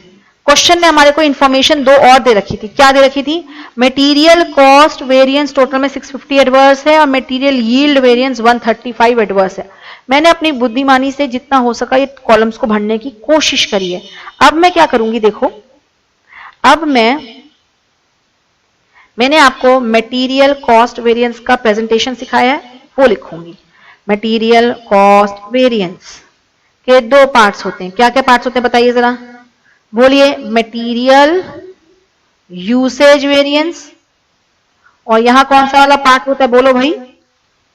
क्वेश्चन में हमारे को इंफॉर्मेशन दो और दे रखी थी। क्या दे रखी थी? मटेरियल कॉस्ट वेरिएंस टोटल में 650 एडवर्स है और मटेरियल यील्ड वेरिएंस 135 एडवर्स है। मैंने अपनी बुद्धिमानी से जितना हो सका ये कॉलम्स को भरने की कोशिश करी है। अब मैं क्या करूंगी, देखो अब मैंने आपको मटेरियल कॉस्ट वेरिएंस का प्रेजेंटेशन सिखाया है, वो लिखूंगी। मटेरियल कॉस्ट वेरिएंस के दो पार्ट्स होते हैं। क्या क्या पार्ट्स होते हैं बताइए जरा, बोलिए। मटेरियल यूसेज वेरिएंस, और यहां कौन सा वाला पार्ट होता है? बोलो भाई,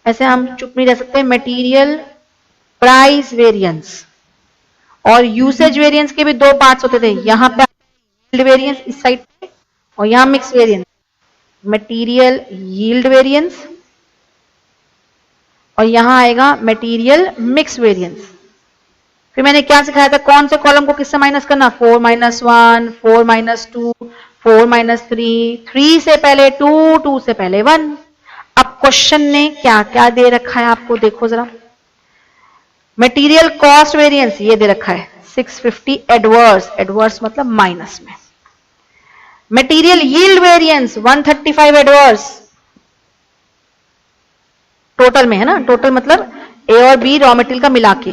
ऐसे हम चुप नहीं रह सकते। Material price variance. और यूसेज वेरिएंस के भी दो पार्ट्स होते थे। यहां पे यील्ड वेरिएंस इस साइड पे, और यहां mix variance. Material yield variance और यहां आएगा मटेरियल मिक्स वेरिएंस। फिर मैंने क्या सिखाया था? कौन से कॉलम को किससे माइनस करना? 4 - 1, 4 - 2, 4 - 3, 3 से पहले 2, 2 से पहले 1। अब क्वेश्चन ने क्या क्या दे रखा है आपको देखो जरा। मटेरियल कॉस्ट वेरिएंस ये दे रखा है 650 एडवर्स, एडवर्स मतलब माइनस में। Material yield variance 135 adverse, total में है ना, टोटल मतलब ए और बी रॉ मटेरियल का मिला के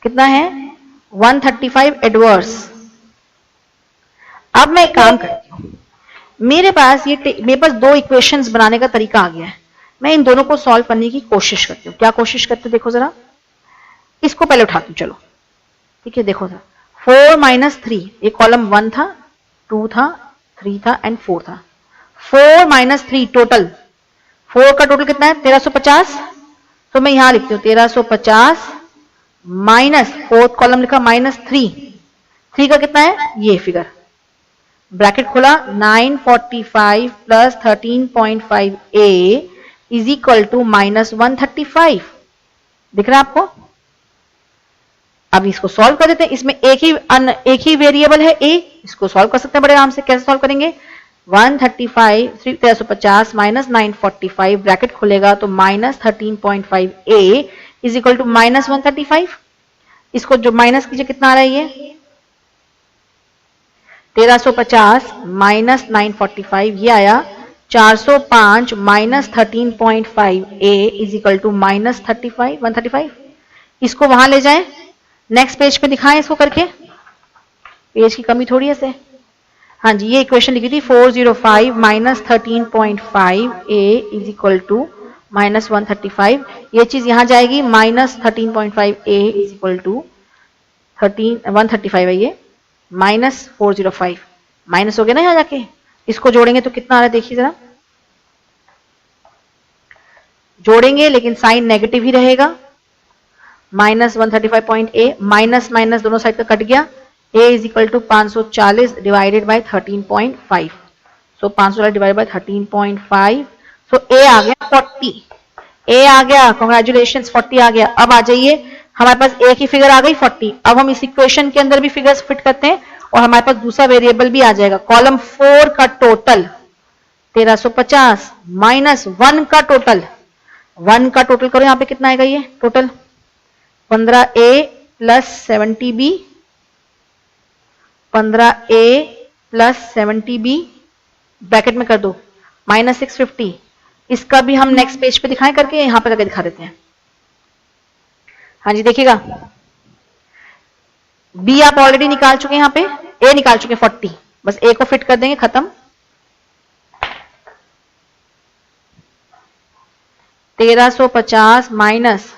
कितना है? 135 एडवर्स। अब मैं एक काम करती हूं, मेरे पास दो इक्वेशंस बनाने का तरीका आ गया है। मैं इन दोनों को सॉल्व करने की कोशिश करती हूँ। क्या कोशिश करते हो देखो जरा। इसको पहले उठाती हूँ, चलो ठीक है। देखो जरा 4 - 3, ये कॉलम 1 था, 2 था, 3 था एंड 4 था। 4 - 3 टोटल, 4 का टोटल कितना है? 1350। तो मैं यहां लिखती हूँ 1350 माइनस, फोर्थ कॉलम लिखा -3, 3 का कितना है? ये फिगर ब्रैकेट खोला 945 plus 13.5a is equal to -135। दिख रहा है आपको? अब इसको सॉल्व कर देते हैं। इसमें एक ही वेरिएबल है a, इसको सॉल्व कर सकते हैं बड़े आराम से। कैसे सॉल्व करेंगे? 135 1350 माइनस 945 ब्रैकेट खुलेगा तो -13.5a इज इक्वल टू -135। इसको जो माइनस कीजिए कितना आ रहा है ये 1350 माइनस 945 ये आया 405 minus 13.5a is equal to -135। इसको वहां ले जाएं, नेक्स्ट पेज पे दिखाएं इसको करके, पेज की कमी थोड़ी है से। हाँ जी, ये इक्वेशन लिखी थी 405 minus 13.5a is equal to -135। ये चीज यहां जाएगी -13.5a इज इक्वल टू 135 है ये -405 माइनस हो गया ना यहां जाके। इसको जोड़ेंगे तो कितना आ रहा है देखिए जरा, जोड़ेंगे लेकिन साइन नेगेटिव ही रहेगा। -135.a माइनस माइनस दोनों साइड का कट गया, a is equal to 540 divided by 13.5। So 540 divided by 13.5, so a आ गया 40। a आ गया, कॉन्ग्रेचुलेशन 40 आ गया। अब आ जाइए, हमारे पास a की फिगर आ गई 40। अब हम इस इक्वेशन के अंदर भी फिगर्स फिट करते हैं और हमारे पास दूसरा वेरिएबल भी आ जाएगा। कॉलम 4 का टोटल 1350 माइनस 1 का टोटल, 1 का टोटल करो यहां पे कितना आएगा ये total 15a plus 70b, 15a plus 70b bracket में कर दो -650। इसका भी हम नेक्स्ट पेज पे दिखाएं करके, यहां पे करके दिखा देते हैं। हाँ जी देखिएगा, b आप ऑलरेडी निकाल चुके हैं, यहां पे a निकाल चुके हैं 40, बस a को फिट कर देंगे, खत्म। 1350 माइनस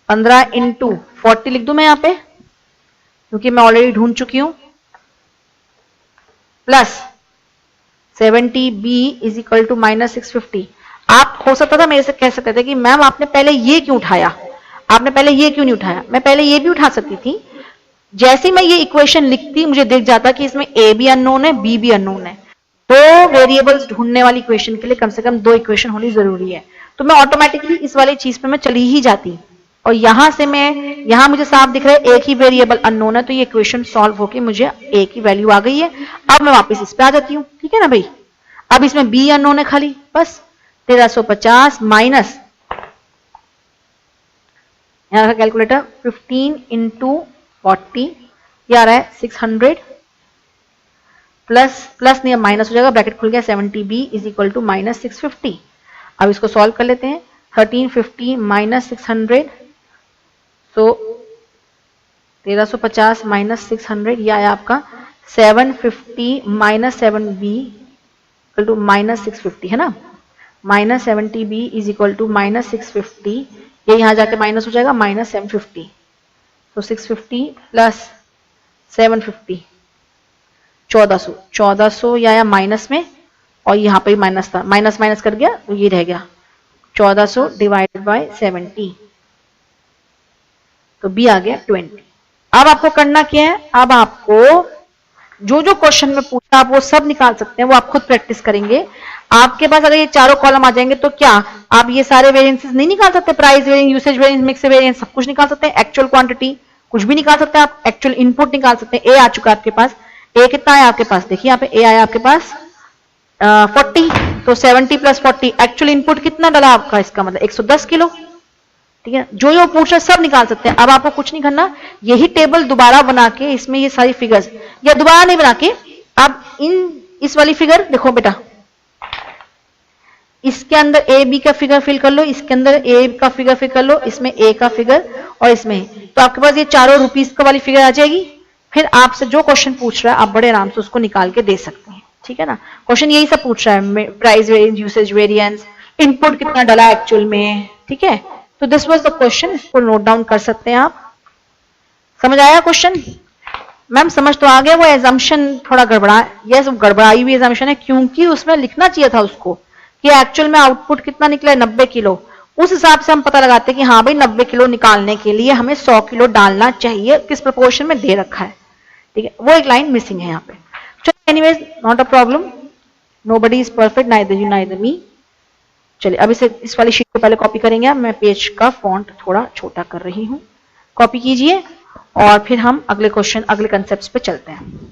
15 इंटू 40 लिख दूं मैं यहां पे क्योंकि मैं ऑलरेडी ढूंढ चुकी हूं, plus 70b is equal to -650। आप हो सकता था मेरे से कह सकते थे कि मैम आपने पहले ये क्यों उठाया, आपने पहले ये क्यों नहीं उठाया। मैं पहले ये भी उठा सकती थी। जैसे मैं ये इक्वेशन लिखती मुझे दिख जाता कि इसमें a भी अननोन है b भी अननोन है। दो वेरिएबल्स ढूंढने वाली इक्वेशन के लिए कम से कम 2 इक्वेशन होनी जरूरी है। तो मैं ऑटोमेटिकली इस वाली चीज पे मैं चली ही जाती, और यहां से मैं, यहां मुझे साफ दिख रहा है एक ही वेरिएबल अननोन है, तो ये इक्वेशन सॉल्व होके मुझे a की वैल्यू आ गई है। अब मैं वापस इस पे आ जाती हूँ, ठीक है ना भाई। अब इसमें b अननोन है खाली, बस 1350 माइनस, यहां का कैलकुलेटर 15 इंटू 40 ये आ रहा है 600, प्लस नहीं माइनस हो जाएगा, ब्रैकेट खुल गया 70b इज इक्वल टू -650। अब इसको सॉल्व कर लेते हैं। 1350 माइनस 600, सो 1350 माइनस 600 ये आया आपका 750 माइनस 7b इक्वल टू -650 है ना। -70b इज इक्वल टू -650, ये यहां जाके माइनस हो जाएगा -750। तो 650 प्लस 750 1400 ये आया माइनस में, और यहाँ पे माइनस था, माइनस माइनस कर गया तो ये रह गया 1400 डिवाइडेड बाय 70, तो b आ गया 20। अब आपको करना क्या है, अब आपको जो जो क्वेश्चन में पूछा आप वो सब निकाल सकते हैं, वो आप खुद प्रैक्टिस करेंगे। आपके पास अगर ये चारों कॉलम आ जाएंगे तो क्या आप ये सारे वेरिएंसेस नहीं निकाल सकते? Price variance, usage variance, mix variance, सब कुछ निकाल सकते हैं। एक्चुअल क्वांटिटी कुछ भी निकाल सकते हैं आप, एक्चुअल इनपुट निकाल सकते हैं। ए आ चुका है आपके पास, ए कितना है आपके पास, देखिए यहाँ पे ए आया आपके पास 40, तो 70 प्लस 40 एक्चुअल इनपुट कितना डला आपका, इसका मतलब 110 किलो, ठीक है। जो जो पूछ रहे सब निकाल सकते हैं। अब आपको कुछ नहीं करना, यही टेबल दोबारा बना के इसमें ये सारी फिगर्स, या दोबारा नहीं बना के आप इस वाली फिगर देखो बेटा, इसके अंदर ए बी का फिगर फिल कर लो, इसके अंदर ए का फिगर फिल कर लो, इसमें ए का फिगर और इसमें, तो आपके पास ये चारों रुपीस का वाली फिगर आ जाएगी। फिर आपसे जो क्वेश्चन पूछ रहा है आप बड़े आराम से उसको निकाल के दे सकते हैं, ठीक है ना। क्वेश्चन यही सब पूछ रहा है, price variance, usage variance, input कितना डाला एक्चुअल में, ठीक है। तो दिस वाज द क्वेश्चन, इसको नोट डाउन कर सकते हैं आप। समझ आया क्वेश्चन? मैम समझ तो आ गया, वो एजम्पशन थोड़ा गड़बड़ा, यस गड़बड़ाई हुई एजम्पशन है, क्योंकि उसमें लिखना चाहिए था उसको कि एक्चुअल में आउटपुट कितना निकला है 90 किलो। उस हिसाब से हम पता लगाते हैं कि हाँ भाई 90 किलो निकालने के लिए हमें 100 किलो डालना चाहिए, किस प्रोपोर्शन में दे रखा है, ठीक है। वो एक लाइन मिसिंग है यहाँ पे। Anyways not a problem, nobody is perfect, neither you neither me. चलिए अब इस वाली शीट को पहले कॉपी करेंगे। मैं पेज का फॉन्ट थोड़ा छोटा कर रही हूं, कॉपी कीजिए और फिर हम अगले क्वेश्चन, अगले कंसेप्ट पे चलते हैं।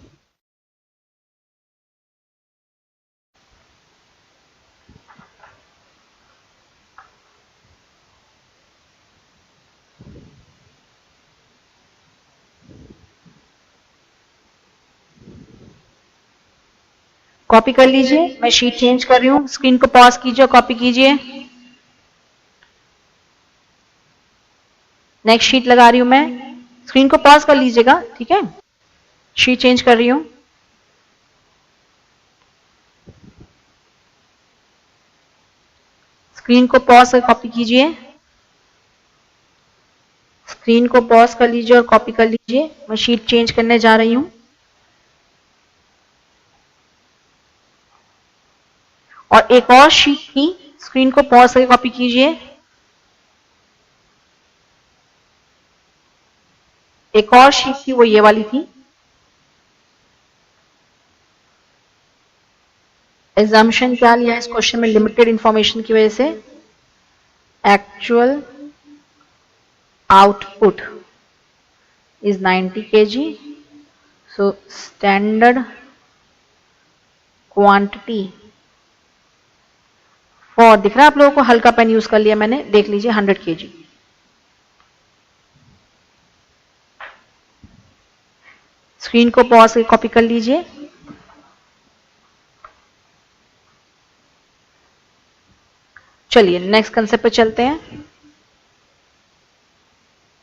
कॉपी कर लीजिए, मैं शीट चेंज कर रही हूं, स्क्रीन को पॉज कीजिए और कॉपी कीजिए। नेक्स्ट शीट लगा रही हूं मैं, स्क्रीन को पॉज कर लीजिएगा, ठीक है। शीट चेंज कर रही हूं, स्क्रीन को पॉज कर कॉपी कीजिए, स्क्रीन को पॉज कर लीजिए और कॉपी कर लीजिए। मैं शीट चेंज करने जा रही हूं और एक और शीट की स्क्रीन को पॉज करके कॉपी कीजिए। एक और शीट थी, वो ये वाली थी। एग्जाम्पशन क्या लिया है इस क्वेश्चन में, लिमिटेड इंफॉर्मेशन की वजह से। Actual output is 90 kg, so standard quantity for, दिख रहा है आप लोगों को, हल्का पेन यूज कर लिया मैंने, देख लीजिए 100 kg। स्क्रीन को पॉज करके कॉपी कर लीजिए। चलिए नेक्स्ट कंसेप्ट पे चलते हैं।